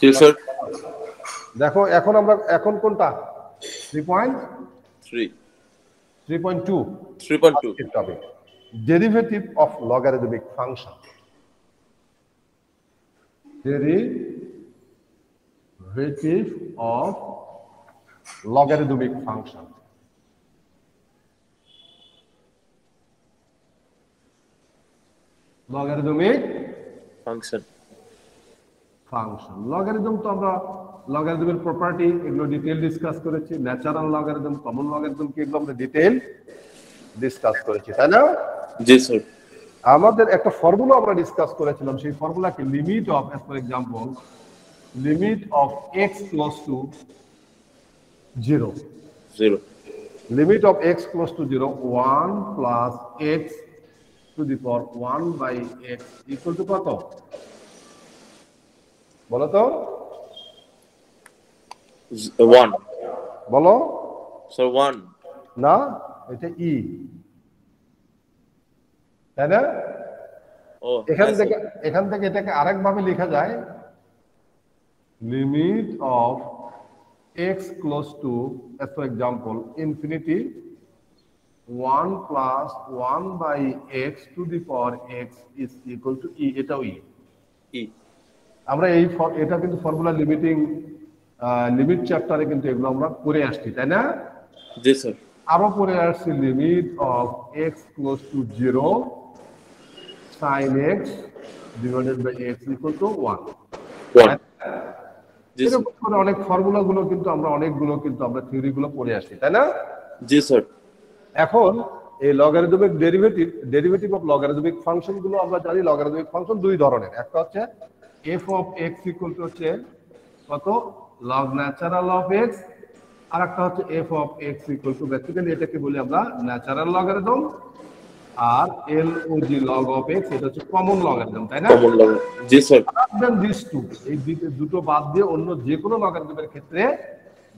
Speaker 4: জি স্যার।
Speaker 1: দেখো এখন আমরা এখন কোনটা 3.2 topic derivative of logarithmic function. Derivative of logarithmic function. Logarithmic
Speaker 4: function.
Speaker 1: Logarithm তো আমরা লগারিদমের প্রপার্টি এগুলো ডিটেইল ডিসকাস করেছি, ন্যাচারাল লগারিদম, কমন লগারিদম কি এগুলো আমরা ডিটেইল ডিসকাস করেছি, তাই না?
Speaker 4: জি স্যার।
Speaker 1: আমাদের একটা ফর্মুলা আমরা ডিসকাস করেছিলাম, সেই ফর্মুলা কি limit of, for example limit of x close to 0, limit of x close to 0 1 plus x to the power 1 by x equal to কত বলো তো?
Speaker 4: 1
Speaker 1: বলো
Speaker 4: স্যার। 1
Speaker 1: না, এটা ই, তাই না?
Speaker 4: ও
Speaker 1: এখান থেকে এটাকে আরেক ভাবে লেখা যায় limit of x close to, for example infinity 1 plus 1 by x to the power x is equal to e, এটাও ই। আমরা এটা কিন্তু ফর্মুলা লিমিট চ্যাপ্টারে কিন্তু এগুলো আমরা করে আসছি, তাই না?
Speaker 4: জি স্যার।
Speaker 1: আরো পরে আসছে limit of x close to 0 sin x divided by x equal to 1। এরকম করে অনেক ফর্মুলা গুলো কিন্তু আমরা অনেকগুলো কিন্তু আমরা থিওরি গুলো পড়ে আসছি, তাই না?
Speaker 4: জি স্যার।
Speaker 1: এখন এই logarithmic derivative of logarithmic function গুলো আমরা জানি লগারিদমিক ফাংশন দুই ধরনের, একটা হচ্ছে f of x equal to হচ্ছে কত লগ ন্যাচারাল অফ x, আর একটা হচ্ছে f of x equal to basically এটাকে বলি আমরা ন্যাচারাল লগারিদম, আর log log অফ x এটা হচ্ছে কমন লগারিদম, তাই না?
Speaker 4: Common logarithm. জি স্যার।
Speaker 1: এই দুটো বাদ দিয়ে অন্য যে কোনো লগারিদমের ক্ষেত্রে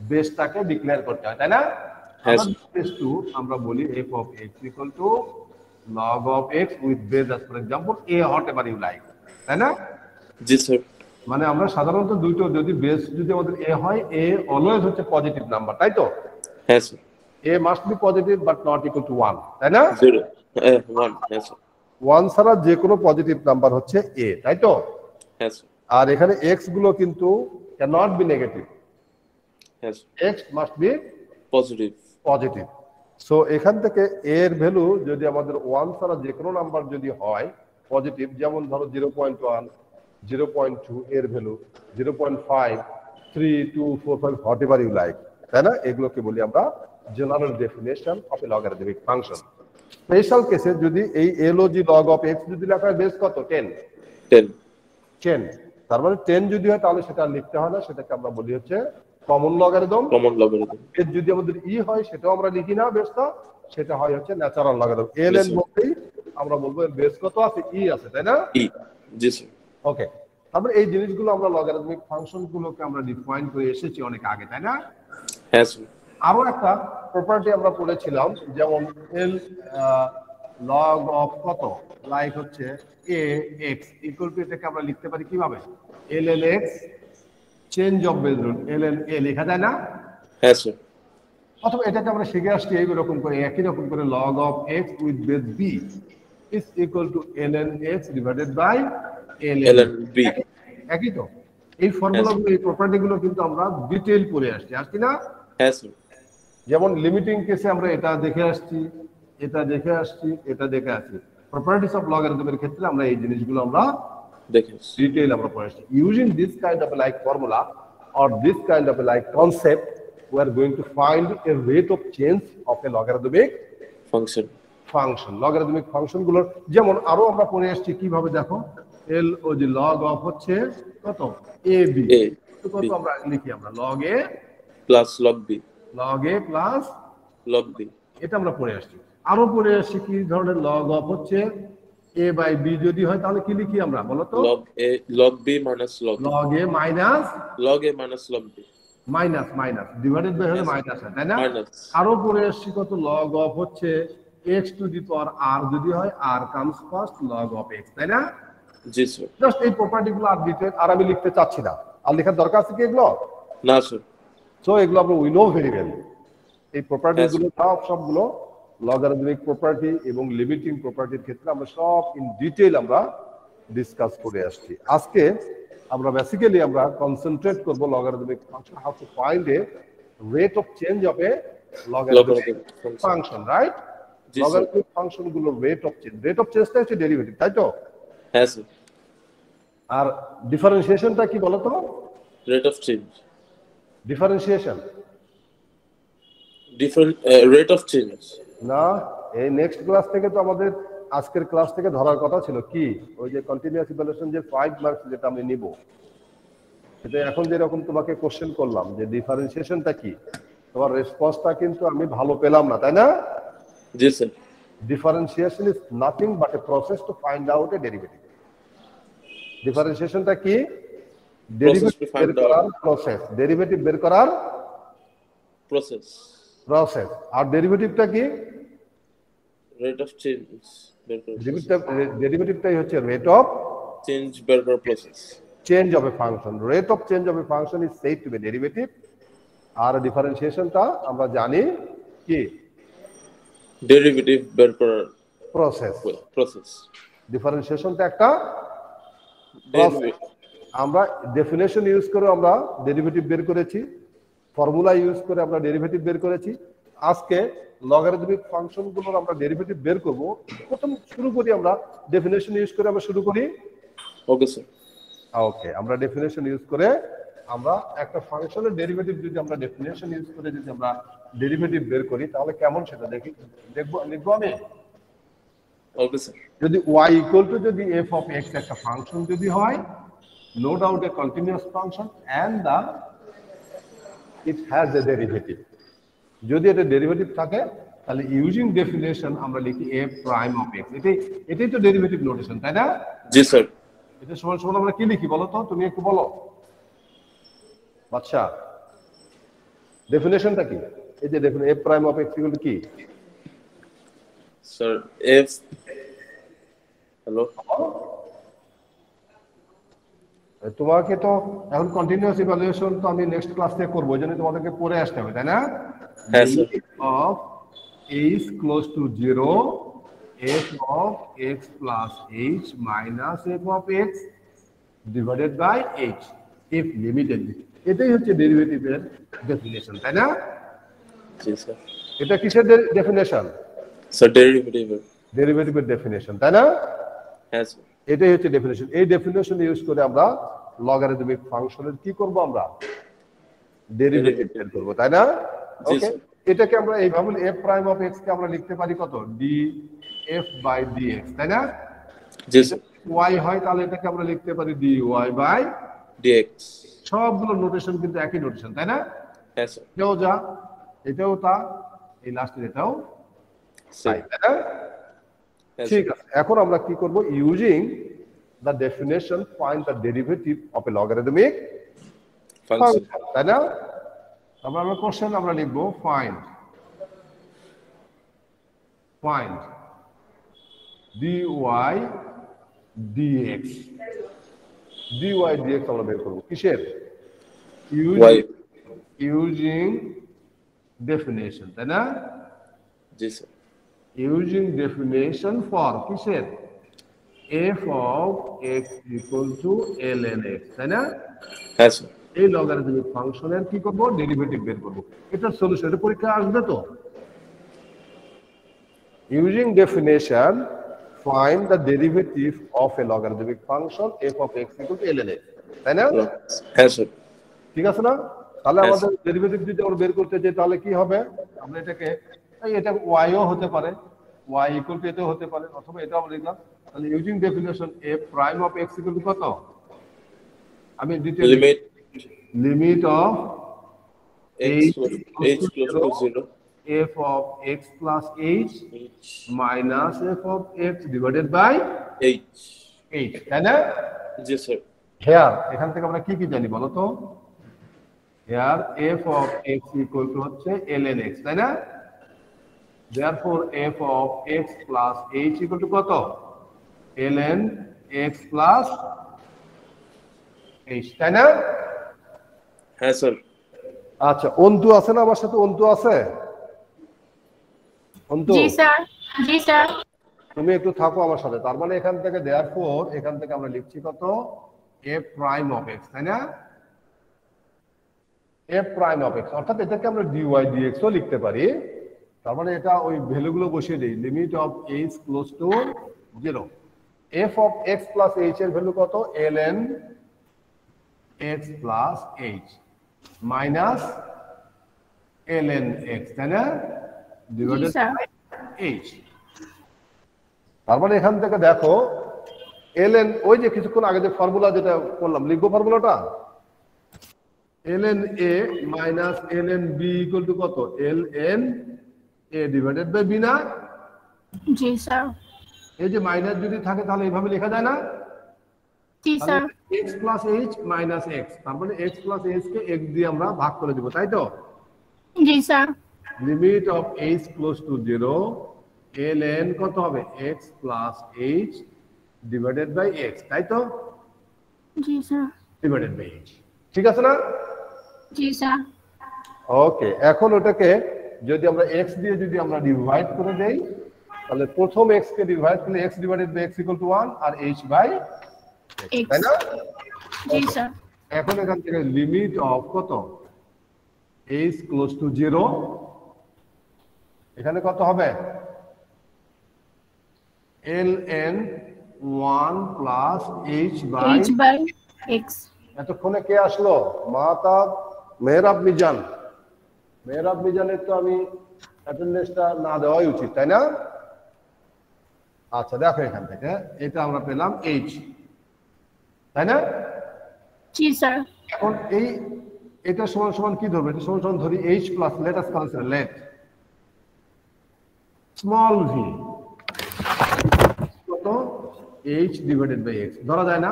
Speaker 1: বেসটাকে ডিক্লেয়ার করতে হয়, তাই না? বেস 2 আমরা বলি f of x equal two log of x with base as for example a whatever you like, তাই না?
Speaker 4: জি স্যার।
Speaker 1: মানে আমরা সাধারণত দুটো যদি বেস যদি আমাদের a হয়, a অলওয়েজ হচ্ছে পজিটিভ নাম্বার, তাই তো?
Speaker 4: হ্যাঁ sir.
Speaker 1: a must be positive but not equal to 1, তাই না?
Speaker 4: 0 1 হ্যাঁ স্যার।
Speaker 1: 1 ছাড়া যে কোনো পজিটিভ নাম্বার হচ্ছে a, তাই তো?
Speaker 4: হ্যাঁ স্যার।
Speaker 1: আর এখানে x গুলো কিন্তু cannot be negative,
Speaker 4: হ্যাঁ sir.
Speaker 1: x must be
Speaker 4: positive.
Speaker 1: So এখান থেকে a এর ভ্যালু যদি আমাদের 1 ছাড়া যে কোনো নাম্বার যদি হয় পজিটিভ, যেমন ধরো 0.1 0.2 এর ভ্যালু 0.5 3 2 4 5 হোয়াটএভার ইউ লাইক, তাই না? এগুলোকে বলি আমরা general definition of A logarithmic function. Special কেসে যদি এই log log অফ x যদি লেখা হয় বেস কত 10, তার মানে 10 যদি হয় তাহলে সেটা লিখতে হয় না, সেটাকে আমরা বলি হচ্ছে কমন লগারিদম। এর যদি আমাদের ই হয় সেটাও আমরা লিখি না বেসটা, সেটা হয় হচ্ছে ন্যাচারাল লগারিদম। ln বলতেই আমরা বলবো এর বেস কত আছে, ই আছে, তাই না?
Speaker 4: ই। জি স্যার।
Speaker 1: ওকে, তারপরে এই জিনিসগুলো আমরা লগারিদমিক ফাংশন গুলোকে আমরা ডিফাইন করে এসেছি অনেক আগে, তাই না?
Speaker 4: হ্যাঁ স্যার।
Speaker 1: আরো একটা প্রপার্টি আমরা পড়েছিলাম, যেমন এল লগ অফ কত, লাইক হচ্ছে এ এক্স ইকুয়াল টু, এটাকে আমরা লিখতে পারি কিভাবে, L L X change of base root, L L এ লেখা যায় না?
Speaker 4: হ্যাঁ স্যার।
Speaker 1: অথবা এটাকে আমরা শিখে আসছি এইরকম করে, একই রকম করে, log of x with base b is equal to l n x divided by l n b. একই তো, এই ফর্মুলাগুলো, এই প্রপার্টিগুলো কিন্তু আমরা ডিটেইল পড়ে আসছি না?
Speaker 4: হ্যাঁ স্যার।
Speaker 1: যেমন লিমিটিং কেসে আমরা এটা দেখে আসছি, এটা দেখে আসছি, এটা দেখে আসছি। প্রপার্টিজ অফ লগারিদমের ক্ষেত্রে আমরা এই জিনিসগুলো আমরা
Speaker 4: দেখে
Speaker 1: ডিটেইল আমরা পড়ে আসছি। Using this kind of like formula or this kind of a like concept, we are going to find a rate of change of a logarithmic function. Logarithmic function গুলোর যেমন আরো আমরা পড়ে আসছি কিভাবে, দেখো এল ও যে লগ অফ হচ্ছে কত এ বি, কত আমরা লিখি আমরা log a
Speaker 4: plus log b,
Speaker 1: log a plus
Speaker 4: log b,
Speaker 1: এটা আমরা পড়ে আসছি। আরো পড়ে আসছি কি ধরনের, লগ অফ হচ্ছে a বাই বি যদি হয় তাহলে কি লিখি আমরা বলো তো,
Speaker 4: log b minus log
Speaker 1: a minus
Speaker 4: log b,
Speaker 1: minus divided by হলে মাইনাস হয়, তাই না? আরো পরে আসছি কত, লগ অফ হচ্ছে x to the power r যদি হয়, r comes first, log of x, তাই না?
Speaker 4: জি স্যার।
Speaker 1: জাস্ট এই প্রপার্টি গুলো আর ডিটেইল আর আমি লিখতে চাচ্ছি না, আর লেখার দরকার আছে কি এগুলো?
Speaker 4: না স্যার।
Speaker 1: সো এগুলো আমরা উই নো ভেরি ওয়েল। এই প্রপার্টি গুলো সবগুলো লগারিদমিক প্রপার্টি এবং লিমিটিং প্রপার্টির ক্ষেত্রে আমরা সব ইন ডিটেইল আমরা ডিসকাস করে আসছি। আজকে আমরা বেসিক্যালি আমরা কনসেন্ট্রেট করব logarithmic function, how to find a rate of change of A logarithmic function, right? Logarithmic function গুলো রেট অফ চেঞ্জটা হচ্ছে ডেরিভেটিভ, তাই তো?
Speaker 4: হ্যাঁ স্যার।
Speaker 1: আর ডিফারেন্সিয়েশনটা কি বলতো?
Speaker 4: Rate of change.
Speaker 1: Differentiation
Speaker 4: rate of change
Speaker 1: না, এই নেক্সট ক্লাস থেকে তো আমাদের আজকের ক্লাস থেকে ধরার কথা ছিল কি, ওই যে কন্টিনিউয়াস ইভালুয়েশন যে 5 মার্কস যেটা আমি নিব, সেটা এখন যেরকম তোমাকে কোশ্চেন করলাম যে ডিফারেন্সিয়েশনটা কি, তোমার রেসপন্সটা কিন্তু আমি ভালো পেলাম না, তাই না?
Speaker 4: জি sir.
Speaker 1: Differentiation is nothing but a process to find out a derivative. ডিফারেন্সিয়েশনটা কি? ডেরিভেটিভ বের করার প্রসেস, ডেরিভেটিভ বের করার
Speaker 4: প্রসেস।
Speaker 1: আর ডেরিভেটিভটা কি?
Speaker 4: রেট অফ চেঞ্জ বের করার।
Speaker 1: ডেরিভেটিভটাই হচ্ছে রেট অফ
Speaker 4: চেঞ্জ বের করার প্রসেস।
Speaker 1: Change of a function, rate of change of a function is said to be derivative. আর ডিফারেন্সিয়েশনটা আমরা জানি কি,
Speaker 4: ডেরিভেটিভ বের করার
Speaker 1: প্রসেস। ডিফারেন্সিয়েশনটা একটা প্রসেস। আমরা ডেফিনেশন ইউজ করে আমরা ডেরিভেটিভ বের করেছি, ফর্মুলা ইউজ করে আমরা ডেরিভেটিভ বের করেছি। আজকে লগারিদমিক ফাংশন গুলোর আমরা ডেরিভেটিভ বের করব। প্রথম শুরু করি আমরা ডেফিনেশন ইউজ করে, আমরা শুরু করি।
Speaker 4: Okay sir.
Speaker 1: ওকে, আমরা ডেফিনেশন ইউজ করে আমরা একটা ফাংশনের ডেরিভেটিভ যদি আমরা ডেফিনেশন ইউজ করে যদি আমরা ডেরিভেটিভ বের করি তাহলে কেমন সেটা লিখবো আমি।
Speaker 4: Okay sir.
Speaker 1: যদি y ইকুয়াল টু যদি f অফ x একটা ফাংশন যদি হয়, no doubt a continuous function and the it has a derivative. যদি এটা ডেরিভেটিভ থাকে তাহলে ইউজিং ডেফিনেশন আমরা লিখি a প্রাইম অফ x। এটাই তো ডেরিভেটিভ নোটেশন, তাই না?
Speaker 4: জি স্যার।
Speaker 1: এটা সমান সমান আমরা কি লিখি বলো তো, তুমি একটু বলো বাচ্চা। ডেফিনেশনটা কি? এই যে দেখুন a prime of x equal two কি
Speaker 4: স্যার? f হ্যালো,
Speaker 1: তোমাকে তো এখন কন্টিনিউয়াস ইভালুয়েশন তো আমি নেক্সট ক্লাস থেকে করব, এই জন্য তোমাদেরকে পড়ে আসতে হবে, তাই না?
Speaker 4: হ্যাঁ sir.
Speaker 1: Of h close to 0 f of x plus h minus f of x divided by h if limited. এটাই হচ্ছে ডেরিভেটিভের ডেফিনেশন, তাই না?
Speaker 4: জি স্যার।
Speaker 1: এটা কিসের ডেফিনেশন?
Speaker 4: স্যার
Speaker 1: ডেরিভেটিভের ডেফিনেশন, তাই না?
Speaker 4: হ্যাঁ স্যার।
Speaker 1: এটাই হচ্ছে ডেফিনেশন। এই ডেফিনেশন ইউজ করে আমরা লগারিদমিক ফাংশনের কি করব, আমরা ডেরিভেটিভ বের করব, তাই না? ওকে, এটাকে আমরা এইভাবে f প্রাইম অফ x কে আমরা লিখতে পারি কত, df বাই dx, তাই না?
Speaker 4: জি স্যার।
Speaker 1: y হয় তাহলে এটাকে আমরা লিখতে পারি dy বাই
Speaker 4: dx।
Speaker 1: সবগুলো নোটেশন কিন্তু একই নোটেশন, তাই না?
Speaker 4: হ্যাঁ স্যার।
Speaker 1: এটাও যা, এটাও তা, এই লাস্টের এটাও তাই, তাই না? ঠিক আছে, এখন আমরা কি করব, using the definition find the derivative of A logarithmic function, তাই না? তারপর আমরা কোশ্চেন আমরা লিখব find dy dx dy dx আমরা বের করব কিসের
Speaker 4: Y.
Speaker 1: ইউজিং ডেফিনেশন তাই না
Speaker 4: জি স্যার
Speaker 1: using definition for কিসের f of x equal to ln x তাই না
Speaker 4: হ্যাঁ স্যার
Speaker 1: এই লগারিদমিক ফাংশনের কি করব ডেরিভেটিভ বের করব এটা সলিউশন এটা পরীক্ষা আসবে তো using definition find the derivative of a logarithmic function f of x equal to ln x তাই না
Speaker 4: হ্যাঁ স্যার
Speaker 1: ঠিক আছে না তাহলে
Speaker 4: Yes.
Speaker 1: আমাদের ডেরিভেটিভ যদি আমরা বের করতে চাই তাহলে কি হবে আমরা এটাকে এটা y ও হতে পারে y ইকুয়াল টু এটাও হতে পারে অথবা এটা আমরা লিখলাম তাহলে using definition f prime of x equal to কত আমি detail limit of
Speaker 4: h close to 0
Speaker 1: f of x plus h minus f of x divided by
Speaker 4: h
Speaker 1: h তাই না
Speaker 4: জি স্যার
Speaker 1: here এখান থেকে আমরা কি কি জানি বলো তো here f of x equal to হচ্ছে ln x তাই না therefore f of x plus h equal to কত ln x plus h তাই না
Speaker 4: হ্যাঁ স্যার
Speaker 1: আচ্ছা অন্তু আছে না আমার সাথে অন্তু আছে অন্তু
Speaker 5: জি স্যার
Speaker 1: তুমি একটু থাকো আমার সাথে তার মানে এখান থেকে therefore এখান থেকে আমরা লিখছি কত f prime of x তাই না f prime of x অর্থাৎ এটাকে আমরা dy dx ও লিখতে পারি তার মানে এটা ওই ভ্যালুগুলো বসিয়ে দেই limit of h close to 0 f of x plus h এর ভ্যালু কত ln x plus h minus ln x তাই না ডিভাইডেড
Speaker 5: স্যার।
Speaker 1: বাই h তার মানে এখান থেকে দেখো ln ওই যে কিছুক্ষণ আগে যে ফর্মুলা যেটা করলাম লিখবো ফর্মুলাটা ln a minus ln b equal to কত ln a divided by b না
Speaker 5: জি স্যার
Speaker 1: এই যে মাইনাস যদি থাকে তাহলে এইভাবে লেখা যায় না
Speaker 5: জি স্যার
Speaker 1: x plus h minus x তার মানে x plus h কে x দিয়ে আমরা ভাগ করে দেব তাই তো
Speaker 5: জি sir
Speaker 1: limit of h close to 0 ln কত হবে x plus h divided by x তাই তো
Speaker 5: জি স্যার
Speaker 1: divided by h ঠিক আছে না
Speaker 5: জি স্যার
Speaker 1: ওকে এখন ওটাকে যদি আমরা x দিয়ে যদি আমরা ডিভাইড করে দেই তাহলে প্রথম x কে ডিভাইড করলে x divided by x equal to 1 আর h বাই
Speaker 5: x
Speaker 1: তাই না
Speaker 5: জি স্যার
Speaker 1: এখন এখান থেকে লিমিট অফ কত h ক্লোজ টু 0 এখানে কত হবে ln 1 plus h by
Speaker 5: h by x
Speaker 1: এতক্ষণে কে আসলো মাহতাব মেহরাব মিজানের তো আমি অ্যাটেন্ডেন্সটা না দেওয়াই উচিত তাই না আচ্ছা দেখো এখান থেকে এটা আমরা পেলাম h তাই না
Speaker 5: জি স্যার
Speaker 1: এখন এই এটা সমান সমান কি ধরবে এটা সমান সমান ধরি h plus let us consider let small v কত h ডিভাইডেড বাই x ধরা যায় না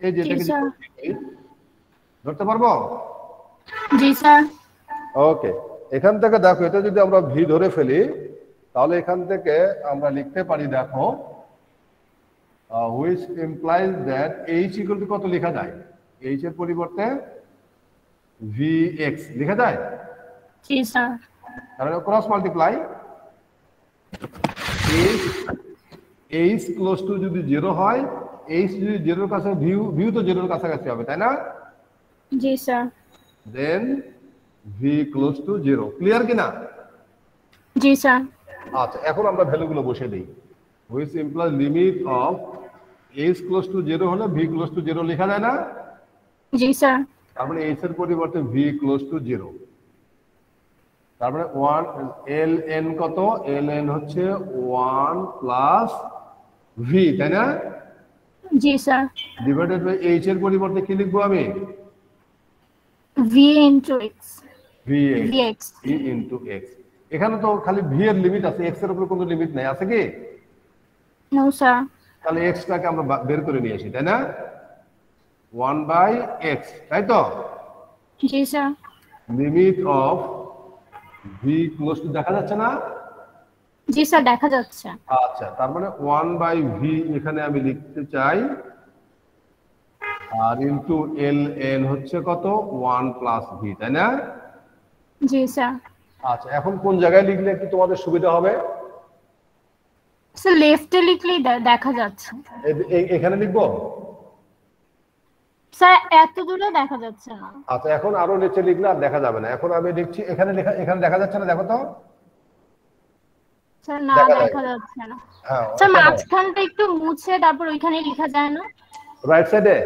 Speaker 1: এই যে এটাকে
Speaker 5: জি, স্যার।
Speaker 1: ধরতে পারবো
Speaker 5: জি স্যার
Speaker 1: ওকে এখান থেকে দেখো এটা যদি আমরা ভি ধরে ফেলি তাহলে এখান থেকে আমরা লিখতে পারি দেখো which implies that h equal to কত লেখা যায় h এর পরিবর্তে vx লেখা যায়
Speaker 5: জি স্যার
Speaker 1: কারণ cross multiply h close two যদি 0 হয় h যদি 0 এর কাছে ভিউ তো 0 এর কাছাকাছি হবে তাই না
Speaker 5: জি sir
Speaker 1: then v close to 0 clear কিনা
Speaker 5: জি স্যার
Speaker 1: আচ্ছা এখন আমরা ভ্যালুগুলো বসিয়ে দেই which implies limit of h close to 0 হলে v close to 0 লেখা যায় না
Speaker 5: জি স্যার
Speaker 1: তার মানে h এর পরিবর্তে v close to 0 তার মানে 1 ln কত ln হচ্ছে 1 প্লাস v তাই না
Speaker 5: জি স্যার
Speaker 1: ডিভাইডেড বাই h এর পরিবর্তে কি লিখবো আমি
Speaker 5: v into x
Speaker 1: vx
Speaker 5: vx
Speaker 1: e into x এখানে তো খালি v এর লিমিট আছে x এর উপর কোনো লিমিট নাই আছে কি
Speaker 5: নো স্যার
Speaker 1: তাহলে x টাকে আমরা বের করে নিয়ে আসি তাই না 1 বাই x তাই তো
Speaker 5: জি sir
Speaker 1: limit of v close to, দেখা যাচ্ছে না?
Speaker 5: জি স্যার দেখা যাচ্ছে।
Speaker 1: আচ্ছা, তার মানে 1/v এখানে আমি লিখতে চাই, আর ইনটু ln হচ্ছে কত 1 প্লাস v, তাই না?
Speaker 5: জি স্যার।
Speaker 1: আচ্ছা, এখন কোন জায়গায় লিখলে কি তোমাদের সুবিধা হবে?
Speaker 5: স্যার লেফটে লিখলেই দেখা যাচ্ছে।
Speaker 1: এখানে লিখবো?
Speaker 5: স্যার এত দূরে দেখা যাচ্ছে না।
Speaker 1: আচ্ছা, এখন আরো নিচে লিখলে আর দেখা যাবে না। এখন আমি লিখছি এখানে, এখানে দেখা যাচ্ছে না? দেখো তো।
Speaker 5: স্যার না দেখা যাচ্ছে না।
Speaker 1: হ্যাঁ
Speaker 5: স্যার মাঝখানটা একটু মুছে তারপর ওইখানে লেখা যায় না?
Speaker 1: রাইট সাইডে?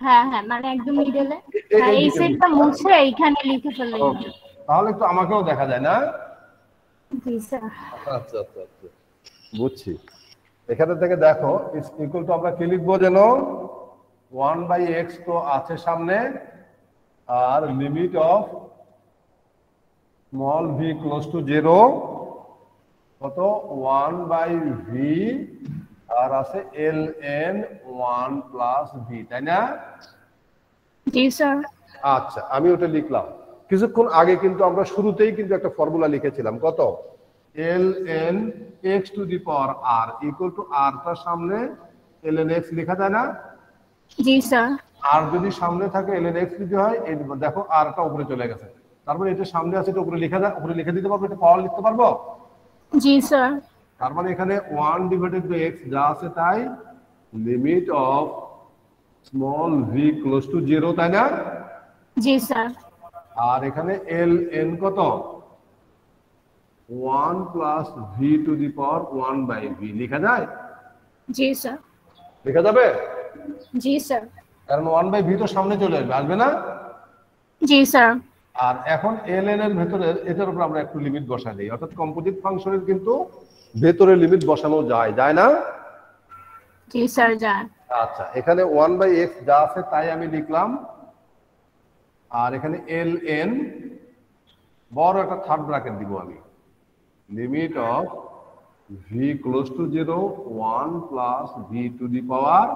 Speaker 5: হ্যাঁ হ্যাঁ, মানে একদম মিডলে। হ্যাঁ, এই সাইডটা মুছে এইখানে লিখে ফেললেই হবে।
Speaker 1: তাহলে একটু আমাকেও দেখা যায় না?
Speaker 5: জি স্যার।
Speaker 1: আচ্ছা আচ্ছা আচ্ছা, বুঝছি। এখানে থেকে দেখো ইকুয়াল টু আমরা কি লিখবো যেন? 1/x তো আছে সামনে, আর limit of small v close to 0 কত 1/v, আর আছে ln 1 প্লাস v, তাই না?
Speaker 5: জি স্যার।
Speaker 1: আচ্ছা, আমি ওটা লিখলাম। কিছুক্ষণ আগে কিন্তু আমরা শুরুতেই কিন্তু একটা ফর্মুলা লিখেছিলাম, কত? ln x to the power r equal to r টার সামনে ln x লেখা যায় না?
Speaker 5: জি স্যার।
Speaker 1: আর যদি সামনে থাকে ln x যদি হয়, এই দেখো r টা উপরে চলে গেছে, তারপরে এটা সামনে আছে, এটা উপরে লেখা যায়, উপরে লিখে দিতে পারবো, এটা পাওয়ার লিখতে পারবো?
Speaker 5: জি স্যার।
Speaker 1: তার মানে এখানে 1/x যা আছে তাই, limit of small v close to 0, তাই না?
Speaker 5: জি স্যার।
Speaker 1: আর এখানে ln কত 1 plus v two the power 1/v লেখা যায়?
Speaker 5: জি স্যার।
Speaker 1: লেখা যাবে?
Speaker 5: জি স্যার।
Speaker 1: কারণ 1/v তো সামনে চলে আসবে, আসবে না?
Speaker 5: জি স্যার।
Speaker 1: আর এখন ln এর ভেতরে এটার উপর আমরা একটু লিমিট বসাই দিই, অর্থাৎ কম্পোজিট ফাংশনের কিন্তু ভেতরে লিমিট বসানো যায়, যায় না?
Speaker 5: জি স্যার যায়।
Speaker 1: আচ্ছা, এখানে 1/x যা আছে তাই আমি লিখলাম, আর এখানে ln বড় একটা থার্ড ব্র্যাকেট দিব আমি, limit of v close to 0 1 plus v two the power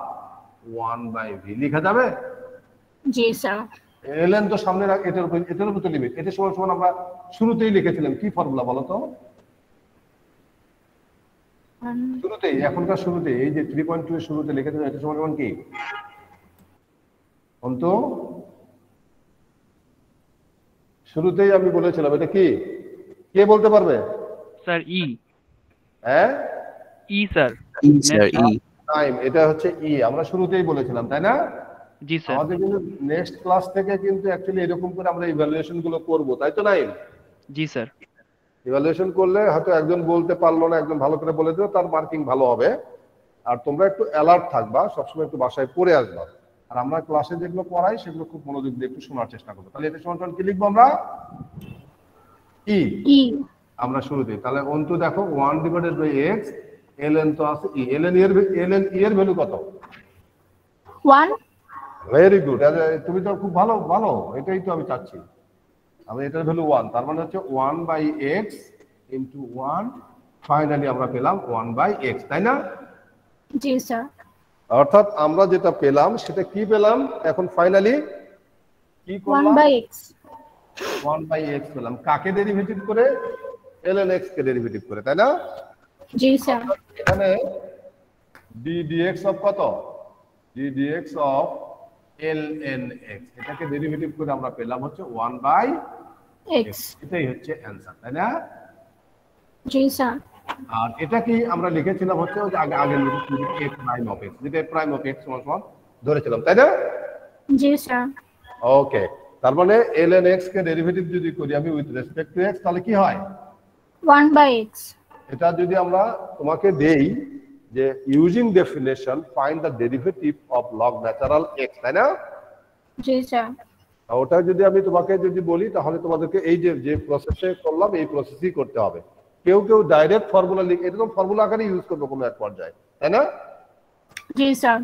Speaker 1: 1/v লেখা যাবে?
Speaker 5: জি স্যার।
Speaker 1: ln তো সামনে রাখ, এটার উপর তো লিমিট, এটা সমান সমান আমরা শুরুতেই লিখেছিলাম, কি ফর্মুলা বলো তো? শুরুতেই, এখনকার শুরুতে এই যে 3.2 এর শুরুতে লিখেছিলাম, এটা সমান সমান কি অন্ত? শুরুতেই আমি বলেছিলাম, এটা কি? কে বলতে পারবে?
Speaker 6: স্যার ই।
Speaker 1: হ্যাঁ
Speaker 6: ই স্যার।
Speaker 3: স্যার ই।
Speaker 1: টাইম, এটা হচ্ছে ই, আমরা শুরুতেই বলেছিলাম, তাই না?
Speaker 6: জি স্যার।
Speaker 1: আমাদের কিন্তু নেক্সট ক্লাস থেকে কিন্তু অ্যাকচুয়ালি এরকম করে আমরা ইভ্যালুয়েশন গুলো করব, তাই তো? নাই,
Speaker 6: জি স্যার।
Speaker 1: ইভ্যালুয়েশন করলে হয়তো একজন বলতে পারলো না, একজন ভালো করে বলে দিল, তার মার্কিং ভালো হবে। আর তোমরা একটু অ্যালার্ট থাকবা, সবসময় একটু বাসায় পড়ে আসবা, আর আমরা ক্লাসে যেগুলো পড়াই সেগুলো খুব মনোযোগ দিয়ে একটু শোনার চেষ্টা করবো। তাহলে এটা সমান কি লিখবো আমরা? ই।
Speaker 5: ই
Speaker 1: আমরা শুরুতে তাহলে অন্তু দেখো 1/x, ln তো আছে ই, ln এর ভ্যালু কত?
Speaker 5: 1।
Speaker 1: ভেরি গুড, তুমি তো খুব ভালো ভালো, এটাই তো আমি চাচ্ছি। আমি এটার ভ্যালু 1, তার মানে হচ্ছে 1/x ইনটু 1, ফাইনালি আমরা পেলাম 1/x, তাই না?
Speaker 5: জি স্যার।
Speaker 1: অর্থাৎ আমরা যেটা পেলাম সেটা কি পেলাম এখন ফাইনালি? কি করলাম?
Speaker 5: 1/x
Speaker 1: 1/x পেলাম, কাকে ডেরিভেটিভ করে? ln x কে ডেরিভেটিভ করে, তাই না?
Speaker 5: জি স্যার।
Speaker 1: এখানে d dx অফ কত? d dx of ln x, এটাকে ডেরিভেটিভ করে আমরা পেলাম হচ্ছে 1/x, এটাই হচ্ছে অ্যানসার, তাই না?
Speaker 5: জি স্যার।
Speaker 1: আর এটা কি আমরা লিখেছিলাম হচ্ছে ওই আগে আগে a প্রাইম অফ x, যেটা a প্রাইম অফ x সমান ধরেছিলাম, তাই না?
Speaker 5: জি স্যার।
Speaker 1: ওকে, তার মানে ln x কে ডেরিভেটিভ যদি করি আমি উইথ রেসপেক্ট টু x, তাহলে কি হয়?
Speaker 5: 1/x।
Speaker 1: এটা যদি আমরা তোমাকে দেই যে using definition find the derivative of log natural x, তাই না?
Speaker 5: জি স্যার।
Speaker 1: ওটা যদি আমি তোমাকে যদি বলি তাহলে তোমাদেরকে এই যে প্রসেসে করলাম এই প্রসেসই করতে হবে। কেউ কেউ ডাইরেক্ট ফর্মুলা লিখে, এটা তো ফর্মুলা আকারে ইউজ করবে কোনো এক পর্যায়ে, তাই না?
Speaker 5: জি স্যার।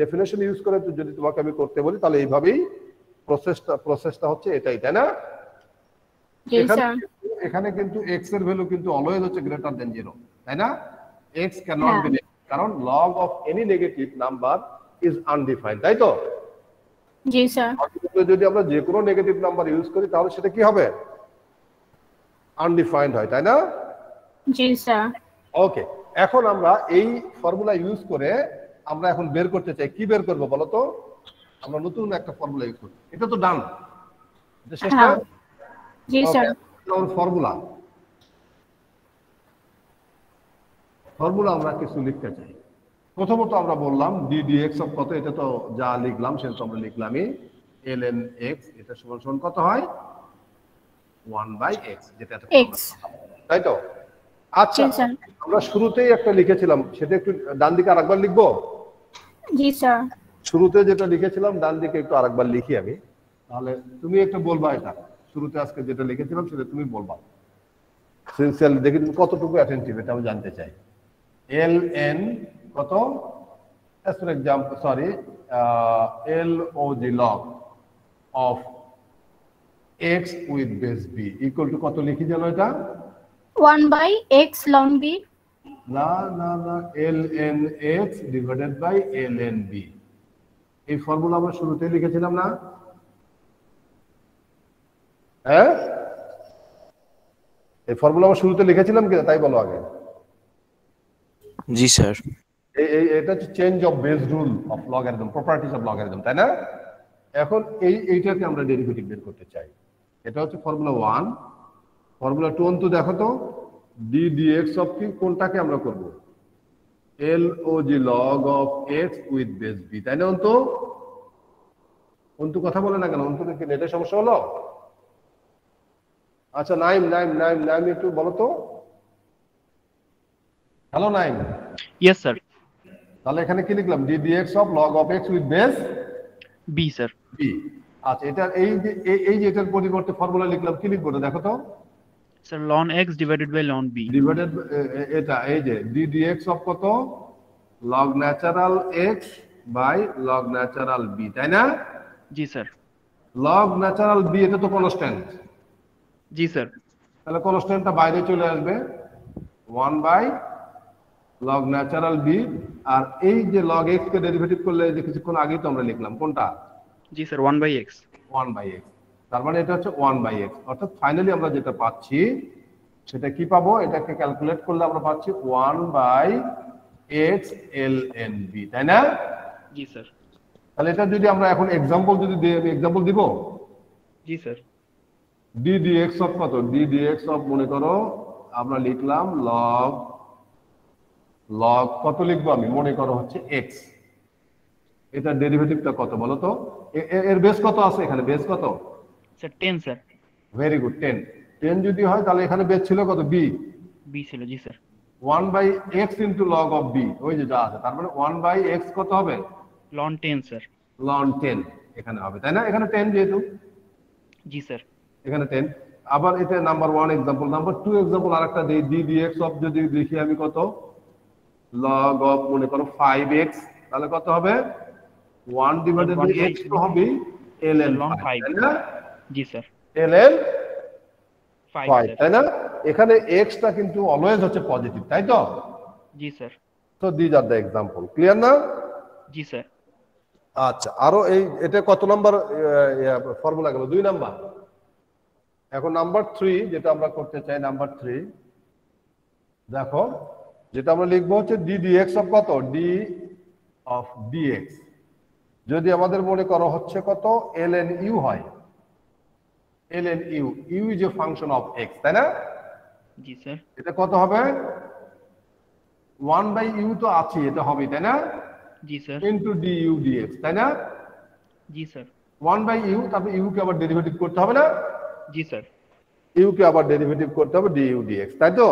Speaker 1: ডেফিনেশন ইউজ করে যদি তোমাকে আমি করতে বলি তাহলে এইভাবেই প্রসেসটা হচ্ছে এটাই, তাই না?
Speaker 5: জি স্যার।
Speaker 1: এখানে কিন্তু x এর ভ্যালু কিন্তু অলওয়েজ হচ্ছে গ্রেটার দ্যান 0, তাই না? x ক্যানট বি, কারণ log of any negative number is undefined, তাই তো?
Speaker 5: জি স্যার।
Speaker 1: যদি আমরা যে কোনো নেগেটিভ নাম্বার ইউজ করি তাহলে সেটা কি হবে? আনডিফাইন্ড হয়, তাই না?
Speaker 5: জি স্যার।
Speaker 1: ওকে, এখন আমরা এই ফর্মুলা ইউজ করে আমরা এখন বের করতে চাই। কি বের করব বলো তো? আমরা নতুন একটা ফর্মুলা ইউজ করব। এটা তো ডান, এটা শেষ না?
Speaker 5: জি স্যার।
Speaker 1: ফর্মুলা আমরা কিছু লিখতে চাই। প্রথমত আমরা বললাম ddx অফ কত, এটা তো যা লিখলাম সেটা তো আমরা লিখলামই, ln x এটা সমান সমান কত হয়? 1/x, যেটা
Speaker 5: x,
Speaker 1: তাই তো? আচ্ছা, আমরা শুরুতেই একটা লিখেছিলাম, সেটা একটু ডান দিকে আরেকবার লিখবো?
Speaker 5: জি স্যার।
Speaker 1: শুরুতে যেটা লিখেছিলাম ডান দিকে একটু আরেকবার লিখি আমি, তাহলে তুমি একটু বলবা। এটা শুরুতে আজকে যেটা লিখেছিলাম সেটা তুমি বলবা। সিনসিয়ারলি দেখি তুমি কতটুকু অ্যাটেনটিভ, এটা আমি জানতে চাই। ln কত, as for example, sorry, log of x with base b equal to কত লিখি জানো এটা?
Speaker 5: 1/x ln b।
Speaker 1: না না না, ln x divided by ln b। এই ফর্মুলা আমরা শুরুতে লিখেছিলাম না? হ্যাঁ, এই ফর্মুলা আমরা শুরুতে লিখেছিলাম কি, তাই বলো আগে।
Speaker 3: জি স্যার।
Speaker 1: এটা হচ্ছে change of base rule of logarithm, properties of logarithm, তাই না? এখন এইটাকে আমরা ডেরিভেটিভ বের করতে চাই। এটা হচ্ছে ফর্মুলা 1। ফর্মুলা 2 অন্তু দেখো তো, ddx অফ কি, কোনটাকে আমরা করব? log of x with base b, তাই না? অন্তু কথা বলে না কেন? অন্তু কি নেটের সমস্যা হলো? আচ্ছা, নাইম একটু বলো তো। হ্যালো নাইম।
Speaker 6: Yes sir.
Speaker 1: তাহলে এখানে কি লিখলাম? ddx of log of x with base
Speaker 6: b sir.
Speaker 1: b। আচ্ছা, এটা এই যে এটার পরিবর্তে ফর্মুলা লিখলাম, কি লিখবো দেখো তো?
Speaker 6: Sir ln x divided by ln b।
Speaker 1: Divided, এটা এই যে ddx of কত? log natural x by log natural b, তাই না?
Speaker 6: জি স্যার।
Speaker 1: log natural b এটা তো কনস্ট্যান্ট।
Speaker 6: জি স্যার।
Speaker 1: তাহলে কনস্ট্যান্টটা বাইরে চলে আসবে, 1/log natural b। আর এই যে log x কে ডেরিভেটিভ করলে যে কিছুক্ষণ আগেই তো আমরা লিখলাম, কোনটা?
Speaker 6: জি স্যার, 1/x।
Speaker 1: 1/x, তার মানে এটা হচ্ছে 1/x। অর্থাৎ ফাইনালি আমরা যেটা পাচ্ছি সেটা কি পাবো? এটাকে ক্যালকুলেট করলে আমরা পাচ্ছি 1/x ln b, তাই না?
Speaker 6: জি স্যার।
Speaker 1: তাহলে এটা যদি আমরা এখন এক্সাম্পল যদি এক্সাম্পল দিব।
Speaker 6: জি স্যার।
Speaker 1: ddx অফ কত? ddx অফ মনে করো আমরা লিখলাম log কত লিখবো আমি? মনে করো হচ্ছে x। এটা ডেরিভেটিভটা কত বলো তো? এর বেস কত আছে এখানে? বেস কত?
Speaker 6: Sir 10 sir.
Speaker 1: ভেরি গুড, 10 যদি হয় তাহলে এখানে বেস ছিল কত? b
Speaker 6: ছিল। জি sir.
Speaker 1: 1/x into log of b, ওই যে যা আছে, তার মানে 1/x কত হবে?
Speaker 6: ln 10 sir.
Speaker 1: ln 10 এখানে হবে, তাই না? এখানে 10 যেহেতু।
Speaker 6: জি স্যার।
Speaker 1: এখানে 10। আবার এটা নাম্বার 1 एग्जांपल। নাম্বার 2 एग्जांपल আরেকটা দেই। ddx অফ যদি লিখি আমি কত? log of মনে করো 5x, তাহলে কত হবে? 1 ডিভাইডেড বাই x তো হবে ln 5, তাই না?
Speaker 6: জি স্যার।
Speaker 1: ln
Speaker 6: 5,
Speaker 1: তাই না? এখানে x টা কিন্তু অলওয়েজ হচ্ছে পজিটিভ, তাই তো?
Speaker 6: জি স্যার।
Speaker 1: তো this are the example, clear না?
Speaker 6: জি স্যার।
Speaker 1: আচ্ছা, আরো এটা কত নাম্বার ফর্মুলা গেল? 2 নাম্বার। এখন নাম্বার 3 যেটা আমরা করতে চাই, নাম্বার 3 দেখো, যেটা আমরা লিখবো হচ্ছে ddx অফ কত? d অফ dx যদি আমাদের মনে করো হচ্ছে কত? ln u হয়। ln u is a function of x, তাই না?
Speaker 6: জি স্যার।
Speaker 1: এটা কত হবে? 1/u তো আছে, এটা হবে, তাই না?
Speaker 6: জি স্যার।
Speaker 1: ইনটু du dx, তাই না?
Speaker 6: জি স্যার।
Speaker 1: 1/u, তারপর u কে আবার ডেরিভেটিভ করতে হবে না?
Speaker 6: জি স্যার।
Speaker 1: u কে আবার ডেরিভেটিভ করতে হবে du dx, তাই তো?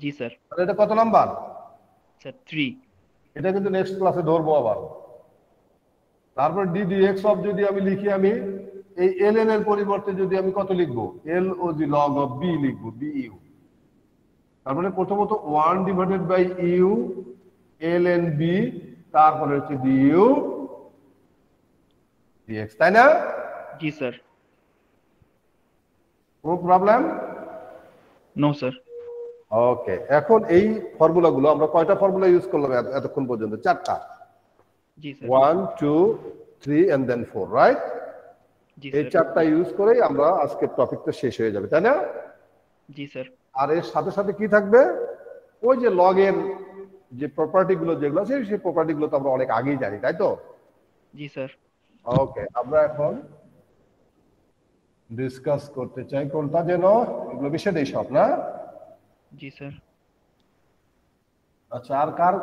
Speaker 6: জি স্যার।
Speaker 1: তাহলে এটা কত নাম্বার?
Speaker 6: স্যার 3।
Speaker 1: এটা কিন্তু নেক্সট ক্লাসে ধরবো আবার। তারপর ddx অফ যদি আমি লিখি, আমি এই ln এর পরিবর্তে যদি আমি কত লিখবো? log of b লিখবো, bu। তার মানে প্রথমত 1 divided by u ln b, তারপরে হচ্ছে du dx, তাই না?
Speaker 6: জি স্যার।
Speaker 1: কোনো প্রবলেম?
Speaker 6: No sir.
Speaker 1: ওকে, এখন এই ফর্মুলাগুলো আমরা কয়টা ফর্মুলা ইউজ করলাম এতক্ষণ পর্যন্ত? 4টা।
Speaker 6: জি স্যার।
Speaker 1: 1 2 3 and then 4, right?
Speaker 6: জি
Speaker 1: এই
Speaker 6: স্যার
Speaker 1: চারটা ইউজ করেই আমরা আজকের টপিকটা শেষ হয়ে যাবে, তাই না?
Speaker 6: জি স্যার
Speaker 1: আর এর সাথে সাথে কি থাকবে, ওই যে লগের যে প্রপার্টি গুলো যেগুলো আছে সেই প্রপার্টি গুলো তো আমরা অনেক আগেই জানি, তাই তো?
Speaker 6: জি স্যার
Speaker 1: ওকে, আমরা এখন ডিসকাস করতে চাই কোনটা যেন, এগুলো বিষয় নেই সব না?
Speaker 6: জি স্যার
Speaker 1: আচ্ছা, আর কার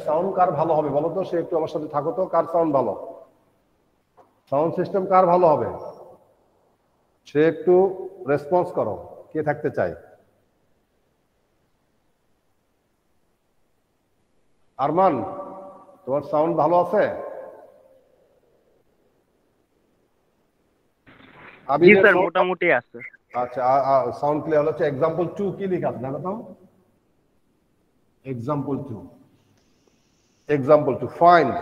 Speaker 1: সাউন্ড কার ভালো হবে বলো তো, সে একটু আমার সাথে থাকো তো। কার সাউন্ড ভালো, সাউন্ড সিস্টেম কার ভালো হবে, সে একটু রেসপন্স করো, কে থাকতে চায়? আরমান, তোমার সাউন্ড ভালো আছে?
Speaker 7: জি স্যার মোটামুটি আছে।
Speaker 1: আচ্ছা, সাউন্ড ক্লিয়ার হচ্ছে। एग्जांपल 2 কি লেখা আছে দেখো তো। एग्जांपल 2 find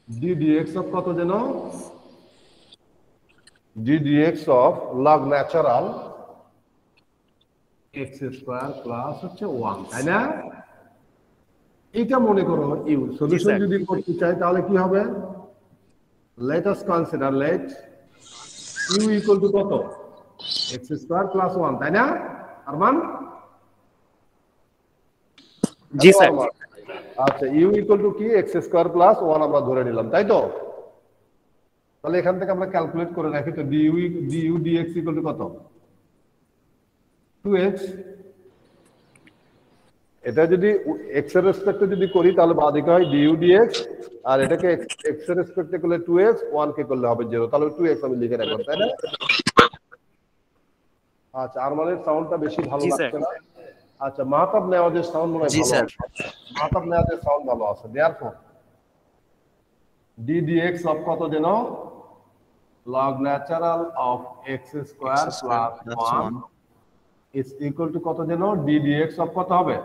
Speaker 1: ddx of কত যেন, ddx of log natural x square plus হচ্ছে 1, তাই না? এটা মনে করো ইউ সলিউশন যদি করতে চাই তাহলে কি হবে? let us consider let u equal to কত, x স্কয়ার প্লাস 1, তাই না আরমান?
Speaker 7: জি স্যার
Speaker 1: আচ্ছা, u equal to কি, x স্কয়ার প্লাস 1 আমরা ধরে নিলাম, তাই তো? তাহলে এখান থেকে আমরা ক্যালকুলেট করে রাখি তো du dx equal to কত, 2x। এটা যদি x এর রেসপেক্টে যদি করি তাহলে বাদিকে হয় du dx, আর এটাকে x এর রেসপেক্টে করলে 2x, 1 কে করলে হবে 0, তাহলে 2x আমি লিখে রাখলাম, তাই না? আচ্ছা, আরমানের সাউন্ডটা বেশি ভালো লাগছে না। আচ্ছা, মাহতাব নেওয়াজের সাউন্ড মনে হয়
Speaker 3: জি
Speaker 1: ভালো
Speaker 3: স্যার।
Speaker 1: আছে। মাহতাব নেওয়াজের সাউন্ড ভালো আছে। দেয়ারফর ddx অফ কত যেন, log natural of x square plus 1 is equal to কত যেন, ddx অফ কত হবে,